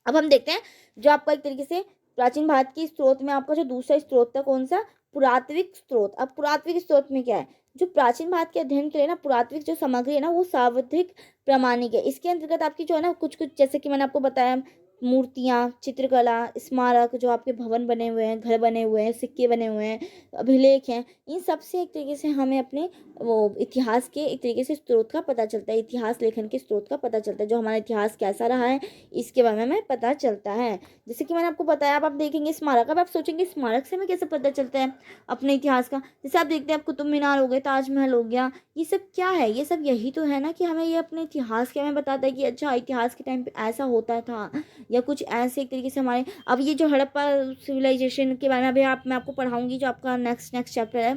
अब हम देखते हैं जो आपका एक तरीके से प्राचीन भारत की स्रोत में आपका जो दूसरा स्रोत था कौन सा, पुरातात्विक स्रोत। अब पुरातात्विक स्रोत में क्या है, जो प्राचीन भारत के अध्ययन के लिए ना पुरातात्विक जो सामग्री है ना वो सार्वधिक प्रामाणिक है। इसके अंतर्गत आपकी जो है ना कुछ कुछ, जैसे कि मैंने आपको बताया, मूर्तियाँ, चित्रकला, स्मारक, जो आपके भवन बने हुए हैं, घर बने हुए हैं, सिक्के बने हुए हैं, अभिलेख हैं, इन सब से एक तरीके से हमें अपने वो इतिहास के एक तरीके से स्रोत का पता चलता है। इतिहास लेखन के स्रोत का पता चलता है, जो हमारा इतिहास कैसा रहा है इसके बारे में हमें पता चलता है। जैसे कि मैंने आपको बताया, अब आप देखेंगे स्मारक, अब आप सोचेंगे स्मारक से हमें कैसे पता चलता है अपने इतिहास का। जैसे आप देखते हैं, आप कुतुब मीनार हो गए, ताजमहल हो गया, ये सब क्या है, ये सब यही तो है ना कि हमें ये अपने इतिहास के हमें बताता है कि अच्छा इतिहास के टाइम पे ऐसा होता था, या कुछ ऐसे एक तरीके से हमारे। अब ये जो हड़प्पा सिविलाइजेशन के बारे में अभी मैं आपको पढ़ाऊंगी, जो आपका नेक्स्ट चैप्टर है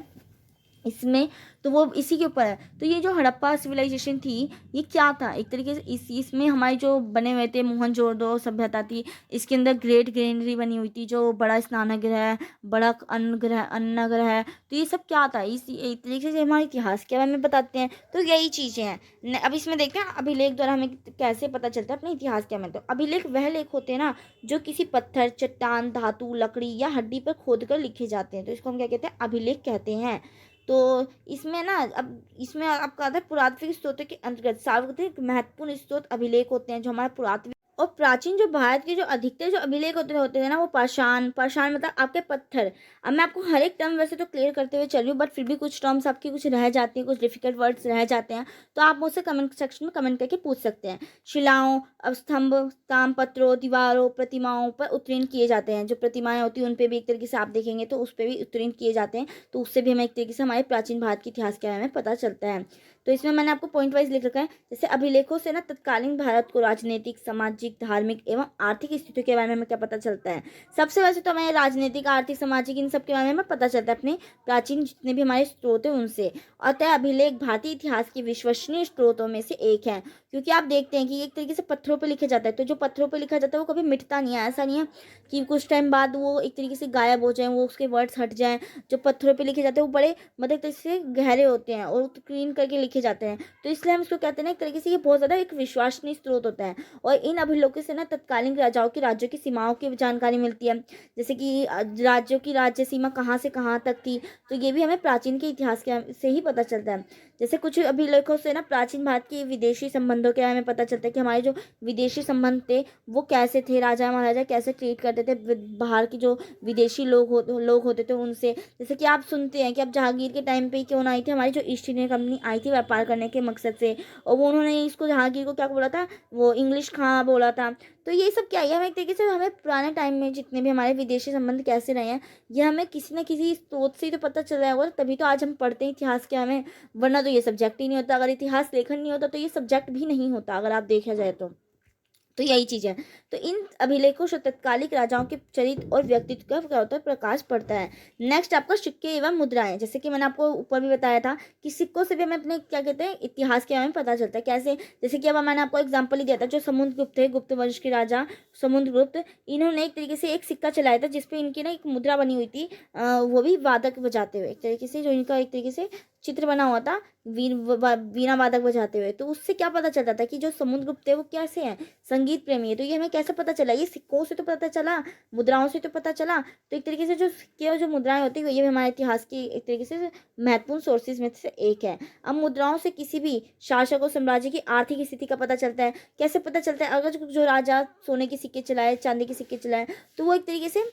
इसमें, तो वो इसी के ऊपर है। तो ये जो हड़प्पा सिविलाइजेशन थी ये क्या था, एक तरीके से इसमें हमारे जो बने हुए थे मोहनजोदड़ो सभ्यता थी, इसके अंदर ग्रेट ग्रेनरी बनी हुई थी, जो बड़ा स्नानगृह है, बड़ा अन्नगृह है। तो ये सब क्या था, इस एक तरीके से हमारे इतिहास के बारे में बताते हैं। तो यही चीज़ें हैं। अब इसमें देखते हैं अभिलेख द्वारा हमें कैसे पता चलता है अपने इतिहास के बारे में। तो अभिलेख वह लेख होते हैं ना जो किसी पत्थर, चट्टान, धातु, लकड़ी या हड्डी पर खोद कर लिखे जाते हैं, तो इसको हम क्या कहते हैं, अभिलेख कहते हैं। तो इसमें ना, अब इसमें आपका आता है पुरातात्विक स्रोत के अंतर्गत सार्वजनिक महत्वपूर्ण स्रोत अभिलेख होते हैं, जो हमारे पुरातत्विक और प्राचीन जो भारत के जो अधिकतर जो अभिलेख होते हैं ना वो पाषाण, पाषाण मतलब आपके पत्थर। अब मैं आपको हर एक टर्म वैसे तो क्लियर करते हुए चल रही हूँ, बट फिर भी कुछ टर्म्स आपके कुछ रह जाती हैं, कुछ डिफिकल्ट वर्ड्स रह जाते हैं, तो आप मुझसे कमेंट सेक्शन में कमेंट करके पूछ सकते हैं। शिलाओं, अब स्तंभ, ताम्रपत्रों, दीवारों, प्रतिमाओं पर उत्कीर्ण किए जाते हैं। जो प्रतिमाएं होती हैं उन पर भी एक तरीके से आप देखेंगे तो उस पर भी उत्कीर्ण किए जाते हैं, तो उससे भी हमें एक तरीके से हमारे प्राचीन भारत के इतिहास के बारे में पता चलता है। तो इसमें मैंने आपको पॉइंट वाइज लिख रखा है। जैसे अभिलेखों से ना तत्कालीन भारत को राजनीतिक, सामाजिक, धार्मिक एवं आर्थिक स्थितियों के बारे में हमें क्या पता चलता है। सबसे वैसे तो हमें राजनीतिक, आर्थिक, सामाजिक इन सब के बारे में पता चलता है अपने प्राचीन जितने भी हमारे स्रोत हैं उनसे। अतः अभिलेख भारतीय इतिहास के विश्वसनीय स्रोतों में से एक है, क्योंकि आप देखते हैं कि एक तरीके से पत्थरों पर लिखा जाता है, तो जो पत्थरों पर लिखा जाता है वो कभी मिटता नहीं है। ऐसा नहीं है कि कुछ टाइम बाद वो एक तरीके से गायब हो जाए, वो उसके वर्ड्स हट जाएं। जो पत्थरों पे लिखे जाते हैं वो बड़े मतलब तरीके से गहरे होते हैं और क्लीन करके लिखे जाते हैं, तो इसलिए हम इसको कहते हैं ना एक तरीके से ये बहुत ज़्यादा एक विश्वसनीय स्रोत होता है। और इन अभिलेखों से ना तत्कालीन राजाओं की राज्यों की सीमाओं की जानकारी मिलती है, जैसे कि राज्यों की राज्य सीमा कहाँ से कहाँ तक थी, तो ये भी हमें प्राचीन के इतिहास के से ही पता चलता है। जैसे कुछ अभिलेखों से ना प्राचीन भारत के विदेशी संबंधों के बारे में पता चलता है कि हमारे जो विदेशी संबंध थे वो कैसे थे, राजा महाराजा कैसे ट्रीट करते थे बाहर की जो विदेशी लोग होते थे उनसे। जैसे कि आप सुनते हैं कि अब जहांगीर के टाइम पे क्यों आई थी, हमारी जो ईस्ट इंडियन कंपनी आई थी व्यापार करने के मकसद से, और वो उन्होंने इसको जहांगीर को क्या बोला था, वो इंग्लिश खां बोला था। तो ये सब क्या है, हमें एक तरीके से हमें पुराने टाइम में जितने भी हमारे विदेशी संबंध कैसे रहे हैं ये हमें किसी न किसी स्रोत से ही तो पता चल रहा होगा, तभी तो आज हम पढ़ते हैं इतिहास के हमें, वरना तो ये सब्जेक्ट ही नहीं होता। अगर इतिहास लेखन नहीं होता तो ये सब्जेक्ट भी नहीं होता, अगर आप देखा जाए तो यही चीज़ है। तो इन अभिलेखों से तत्कालिक राजाओं के चरित्र और व्यक्तित्व का क्या होता है, प्रकाश पड़ता है। नेक्स्ट आपका सिक्के एवं मुद्राएं, जैसे कि मैंने आपको ऊपर भी बताया था कि सिक्कों से भी हमें अपने क्या कहते हैं इतिहास के बारे में पता चलता है। कैसे, जैसे कि अब मैंने आपको एग्जाम्पल ही दिया था, जो समुद्रगुप्त थे, गुप्त वंश के राजा समुद्रगुप्त, इन्होंने एक तरीके से एक सिक्का चलाया था जिसपे इनकी ना एक मुद्रा बनी हुई थी, वो भी वादक बजाते हुए, एक तरीके से जो इनका एक तरीके से चित्र बना हुआ था वीणा वादक बजाते हुए। तो उससे क्या पता चलता था कि जो समुद्रगुप्त है वो कैसे हैं, संगीत प्रेमी है। तो ये हमें कैसे पता चला, ये सिक्कों से तो पता चला, मुद्राओं से तो पता चला। तो एक तरीके से जो सिक्के और जो मुद्राएं होती है ये भी हमारे इतिहास की एक तरीके से महत्वपूर्ण सोर्सेज में से एक है। अब मुद्राओं से किसी भी शासक और साम्राज्य की आर्थिक स्थिति का पता चलता है। कैसे पता चलता है, अगर जो राजा सोने के सिक्के चलाए, चांदी के सिक्के चलाए, तो वो एक तरीके से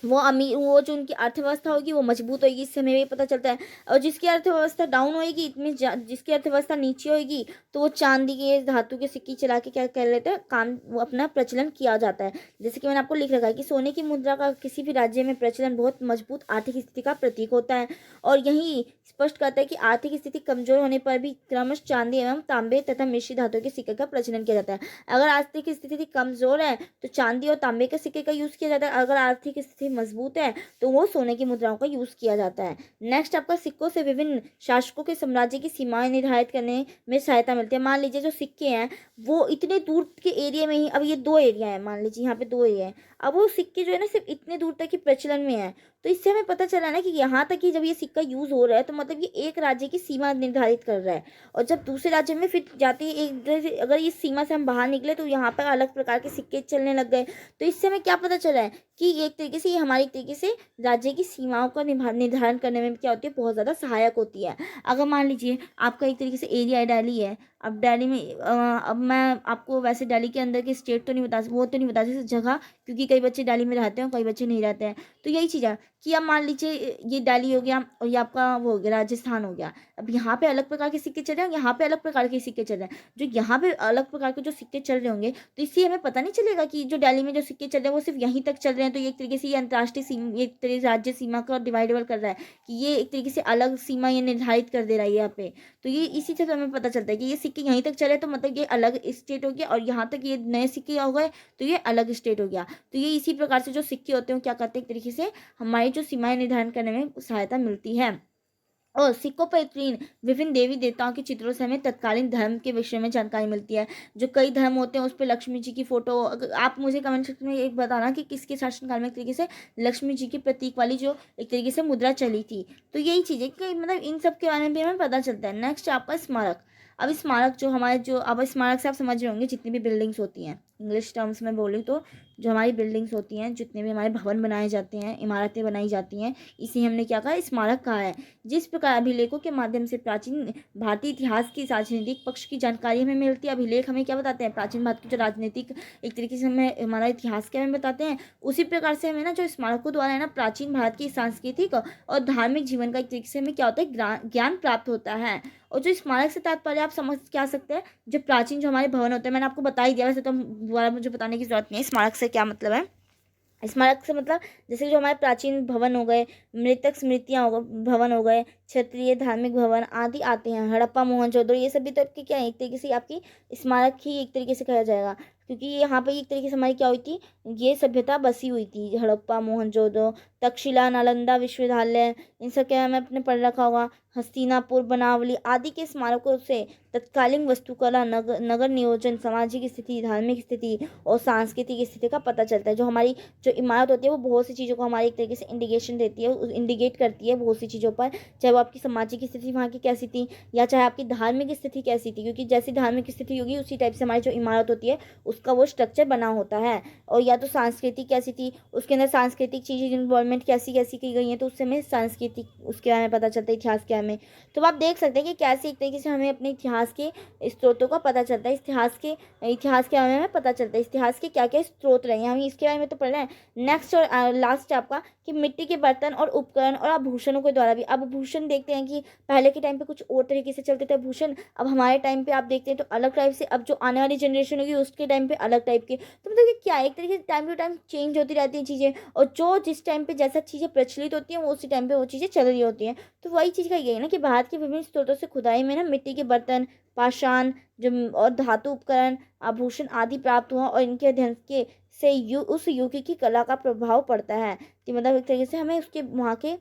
वो जो उनकी अर्थव्यवस्था होगी वो मजबूत होगी, इससे हमें ये पता चलता है। और जिसकी अर्थव्यवस्था डाउन होएगी, इतनी जिसकी अर्थव्यवस्था नीचे होएगी, तो वो चांदी के धातु के सिक्के चला के क्या कर लेते हैं, काम वो अपना प्रचलन किया जाता है। जैसे कि मैंने आपको लिख रखा है कि सोने की मुद्रा का किसी भी राज्य में प्रचलन बहुत मजबूत आर्थिक स्थिति का प्रतीक होता है। और यही स्पष्ट करता है कि आर्थिक स्थिति कमजोर होने पर भी क्रमश चांदी एवं तांबे तथा मिश्री धातु के सिक्के का प्रचलन किया जाता है। अगर आर्थिक स्थिति कमजोर है तो चांदी और तांबे के सिक्के का यूज किया जाता है, अगर आर्थिक स्थिति मजबूत है तो वो सोने की मुद्राओं का यूज किया जाता है। नेक्स्ट, आपका सिक्कों से विभिन्न शासकों के साम्राज्य की सीमाएं निर्धारित करने में सहायता मिलती है। मान लीजिए जो सिक्के हैं वो इतने दूर के एरिया में ही, अब ये दो एरिया है, मान लीजिए यहाँ पे दो एरिया है, अब वो सिक्के जो है ना सिर्फ इतने दूर तक ही प्रचलन में है। तो इससे हमें पता चला ना कि यहाँ तक ही जब ये सिक्का यूज हो रहा है तो मतलब ये एक राज्य की सीमा निर्धारित कर रहा है। और जब दूसरे राज्य में फिर जाते ही एक, अगर इस सीमा से हम बाहर निकले तो यहाँ पर अलग प्रकार के सिक्के चलने लग गए। तो इससे हमें क्या पता चला है कि एक तरीके से ये हमारे एक तरीके से राज्य की सीमाओं का निर्धारण करने में क्या होती है, बहुत ज़्यादा सहायक होती है। अगर मान लीजिए आपका एक तरीके से एरिया है, दिल्ली है, अब दिल्ली में अब मैं आपको वैसे दिल्ली के अंदर के स्टेट तो नहीं बता, वो तो नहीं बता सकती जगह, क्योंकि कई बच्चे दिल्ली में रहते हैं और कई बच्चे नहीं रहते हैं। तो यही चीज़ है कि अब मान लीजिए ये दिल्ली हो गया और ये आपका वो हो गया राजस्थान हो गया। अब यहाँ पे अलग प्रकार के सिक्के चल रहे हैं, यहाँ पे अलग प्रकार के सिक्के चल रहे हैं। जो यहाँ पे अलग प्रकार के जो सिक्के चल रहे होंगे तो इससे हमें पता नहीं चलेगा कि जो दिल्ली में जो सिक्के चल रहे हैं वो सिर्फ यहीं तक चल रहे हैं। तो ये एक तरीके से ये अंतर्राष्ट्रीय सीमा, एक तरीके से राज्य सीमा का डिवाइडेबल कर रहा है कि ये एक तरीके से अलग सीमा ये निर्धारित कर दे रहा है यहाँ पे। तो ये इसी से हमें पता चलता है कि ये सिक्के यहीं तक चले तो मतलब ये अलग स्टेट हो गया, और यहाँ तक ये नए सिक्के हो गए तो ये अलग स्टेट हो गया। तो ये इसी प्रकार से जो सिक्के होते हैं क्या करते हैं, एक तरीके से हमारी जो सीमाएं निर्धारण करने में सहायता मिलती है। और सिक्कों पर उत्कीर्ण विभिन्न देवी देवताओं के चित्रों से हमें तत्कालीन धर्म के विषय में जानकारी मिलती है। जो कई धर्म होते हैं उस पर लक्ष्मी जी की फोटो, आप मुझे कमेंट सेक्शन में एक बताना कि किसके शासनकाल में एक तरीके से लक्ष्मी जी की प्रतीक वाली जो एक तरीके से मुद्रा चली थी। तो यही चीज़ है कि मतलब इन सब के बारे में भी हमें पता चलता है। नेक्स्ट आपका स्मारक। अब स्मारक जो हमारे जो, अब स्मारक से आप समझ रहे होंगे जितनी भी बिल्डिंग्स होती हैं, इंग्लिश टर्म्स में बोलूँ तो जो हमारी बिल्डिंग्स होती हैं, जितने भी हमारे भवन बनाए जाते हैं, इमारतें बनाई जाती हैं, इसे हमने क्या कहा, स्मारक कहा है। जिस प्रकार अभिलेखों के माध्यम से प्राचीन भारतीय इतिहास की राजनीतिक पक्ष की जानकारी हमें मिलती है। अभिलेख हमें क्या बताते हैं, प्राचीन भारत की जो राजनीतिक एक तरीके से हमें हमारा इतिहास के बारे में बताते हैं। उसी प्रकार से हमें ना जो स्मारकों द्वारा है ना प्राचीन भारत की सांस्कृतिक और धार्मिक जीवन का एक तरीके से हमें क्या होता है, ज्ञान प्राप्त होता है। और जो स्मारक से तात्पर्य आप समझ क्या सकते हैं, जो प्राचीन जो हमारे भवन होते हैं, मैंने आपको बता ही दिया, वैसे तो दोबारा मुझे बताने की जरूरत नहीं है स्मारक से क्या मतलब है। स्मारक से मतलब जैसे जो हमारे प्राचीन भवन हो गए, मृतक स्मृतियाँ हो गए भवन हो गए, क्षत्रिय धार्मिक भवन आदि आते हैं, हड़प्पा मोहनजोदड़ो, ये सभी तो आपकी क्या है, एक तरीके से आपकी स्मारक ही एक तरीके से कहा जाएगा। क्योंकि यहाँ पे एक तरीके से हमारी क्या हुई थी, ये सभ्यता बसी हुई थी, हड़प्पा मोहनजोदड़ो, तक्षशिला, नालंदा विश्वविद्यालय, इन सब के हमें अपने पढ़ रखा होगा, हस्तिनापुर, बनावली आदि के स्मारकों से तत्कालीन वस्तुकला, नगर नियोजन, सामाजिक स्थिति, धार्मिक स्थिति और सांस्कृतिक स्थिति का पता चलता है। जो हमारी जो इमारत होती है वो बहुत सी चीज़ों को हमारी एक तरीके से इंडिकेशन देती है, इंडिकेट करती है बहुत सी चीज़ों पर, चाहे वो आपकी सामाजिक स्थिति वहाँ की कैसी थी या चाहे आपकी धार्मिक स्थिति कैसी थी। क्योंकि जैसी धार्मिक स्थिति होगी उसी टाइप से हमारी जो इमारत होती है उसका वो स्ट्रक्चर बना होता है। और या तो सांस्कृतिक कैसी थी, उसके अंदर सांस्कृतिक चीज़ें इन्वॉल्वमेंट कैसी कैसी की गई हैं, तो उससे हमें सांस्कृतिक उसके बारे में पता चलता है, इतिहास के बारे में। तो आप देख सकते हैं कि कैसे एक तरीके से हमें अपने इतिहास के स्रोतों का पता चलता है, इतिहास के बारे में हमें पता चलता है, इतिहास के क्या क्या स्रोत रहे हैं, हम इसके बारे में तो पढ़ रहे हैं। नेक्स्ट और लास्ट आपका कि मिट्टी के बर्तन और उपकरण और आभूषणों के द्वारा भी, अब आभूषण देखते हैं कि पहले के टाइम पे कुछ और तरीके से चलते थे आभूषण, अब हमारे टाइम पे आप देखते हैं तो अलग टाइप से, अब जो आने वाली जनरेशन होगी उसके टाइम पे अलग टाइप के। तो मतलब कि क्या है, एक तरीके से टाइम टू टाइम चेंज होती रहती हैं चीज़ें, और जो जिस टाइम पे जैसा चीज़ें प्रचलित होती हैं वो उसी टाइम पे वो चीज़ें चल रही होती हैं। तो वही चीज़ का ये है ना कि भारत के विभिन्न स्रोतों से खुदाई में ना मिट्टी के बर्तन, पाषाण जो और धातु उपकरण, आभूषण आदि प्राप्त हुआ, और इनके अध्ययन के से उस युग की कला का प्रभाव पड़ता है। कि मतलब एक तरीके से हमें उसके वहाँ के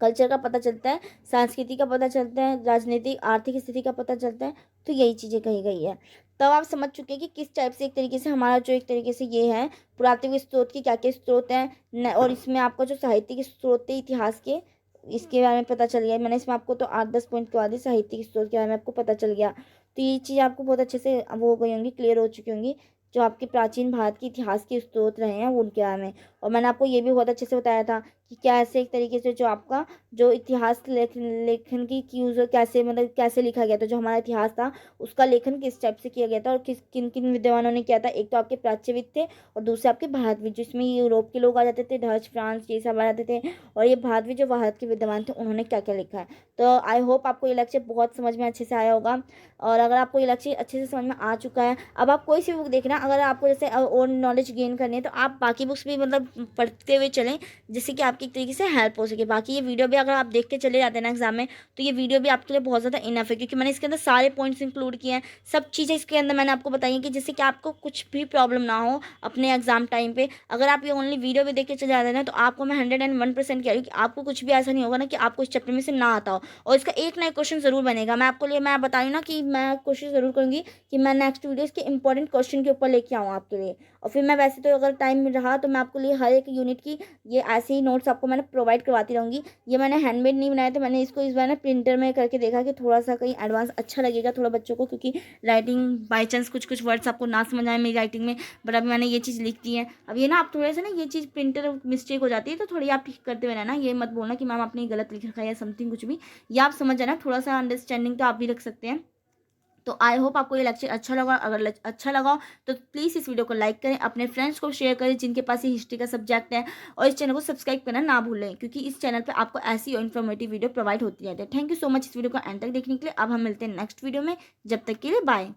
कल्चर का पता चलता है, संस्कृति का पता चलता है, राजनीतिक आर्थिक स्थिति का पता चलता है। तो यही चीज़ें कही गई है। तब आप समझ चुके हैं कि किस टाइप से एक तरीके से हमारा जो एक तरीके से ये है पुरातत्व स्रोत के क्या क्या स्रोत हैं, और इसमें आपका जो साहित्यिक स्रोत है इतिहास के, इसके बारे में पता चल गया। मैंने इसमें आपको तो 8-10 पॉइंट करवा दी, साहित्यिक स्रोत के बारे में आपको पता चल गया। तो ये चीज़ आपको बहुत अच्छे से वो हो गई होंगी, क्लियर हो चुकी होंगी, जो आपके प्राचीन भारत के इतिहास के स्रोत रहे हैं वो उनके बारे में। और मैंने आपको ये भी बहुत अच्छे से बताया था कि कैसे एक तरीके से जो आपका जो इतिहास लेखन की क्यूज कैसे मतलब कैसे लिखा गया था, जो हमारा इतिहास था उसका लेखन किस टाइप से किया गया था और किस किन किन विद्वानों ने किया था। एक तो आपके प्राच्यविद थे और दूसरे आपके भारतविद, जिसमें यूरोप के लोग आ जाते थे, डच फ्रांस ये सब आ जाते थे। और ये भारतविद जो भारत के विद्वान थे उन्होंने क्या क्या लिखा है। तो आई होप आपको ये लेक्चर बहुत समझ में अच्छे से आया होगा। और अगर आपको ये लेक्चर अच्छे से समझ में आ चुका है, अब आप कोई सी बुक देखना, अगर आपको जैसे और नॉलेज गेन करनी है तो आप बाकी बुक्स भी मतलब पढ़ते हुए चलें, जिससे कि आपकी एक तरीके से हेल्प हो सके। बाकी ये वीडियो भी अगर आप देख के चले जाते हैं ना एग्जाम में, तो ये वीडियो भी आपके लिए बहुत ज़्यादा इनफ है, क्योंकि मैंने इसके अंदर सारे पॉइंट्स इंक्लूड किए हैं, सब चीज़ें इसके अंदर मैंने आपको बताई हैं कि जिससे कि आपको कुछ भी प्रॉब्लम ना हो अपने एग्जाम टाइम पे। अगर आप ये ओनली वीडियो भी देख के चले जाते हैं ना, तो आपको मैं 101% कह रही हूँ कि आपको कुछ भी ऐसा नहीं होगा ना कि आपको इस चैप्टर में से ना आता हो, और इसका एक ना एक क्वेश्चन जरूर बनेगा। मैं आपको लिए मैं बता रही हूँ ना कि मैं कोशिश जरूर करूँगी कि मैं नेक्स्ट वीडियो इसके इंपॉर्टेंट क्वेश्चन के ऊपर लेके आऊँ आपके लिए। और फिर मैं वैसे तो अगर टाइम रहा तो मैं आपको लिए हर एक यूनिट की ये ऐसे ही नोट्स आपको मैंने प्रोवाइड करवाती रहूँगी। ये मैंने हैंडमेड नहीं बनाया था, मैंने इसको इस बार ना प्रिंटर में करके देखा कि थोड़ा सा कहीं एडवांस अच्छा लगेगा थोड़ा बच्चों को, क्योंकि राइटिंग बाई चांस कुछ कुछ वर्ड्स आपको ना समझ आए मेरी राइटिंग में, बट अभी मैंने ये चीज़ लिख दी है। अब ये ना आप थोड़े से ना ये चीज़ प्रिंटर मिस्टेक हो जाती है, तो थोड़ी आप ठीक करते हुए रहना, ये मत बोलना कि मैम आपने गलत लिख रखा है या समथिंग कुछ भी, या आप समझ जाना, थोड़ा सा अंडरस्टैंडिंग तो आप भी रख सकते हैं। तो आई होप आपको ये लेक्चर अच्छा लगा। अगर अच्छा लगा हो तो प्लीज़ इस वीडियो को लाइक करें, अपने फ्रेंड्स को शेयर करें जिनके पास ये हिस्ट्री का सब्जेक्ट है, और इस चैनल को सब्सक्राइब करना ना भूलें, क्योंकि इस चैनल पे आपको ऐसी इन्फॉर्मेटिव वीडियो प्रोवाइड होती रहती है। थैंक यू सो मच इस वीडियो को एंड तक देखने के लिए। अब हम मिलते हैं नेक्स्ट वीडियो में, जब तक के लिए बाय।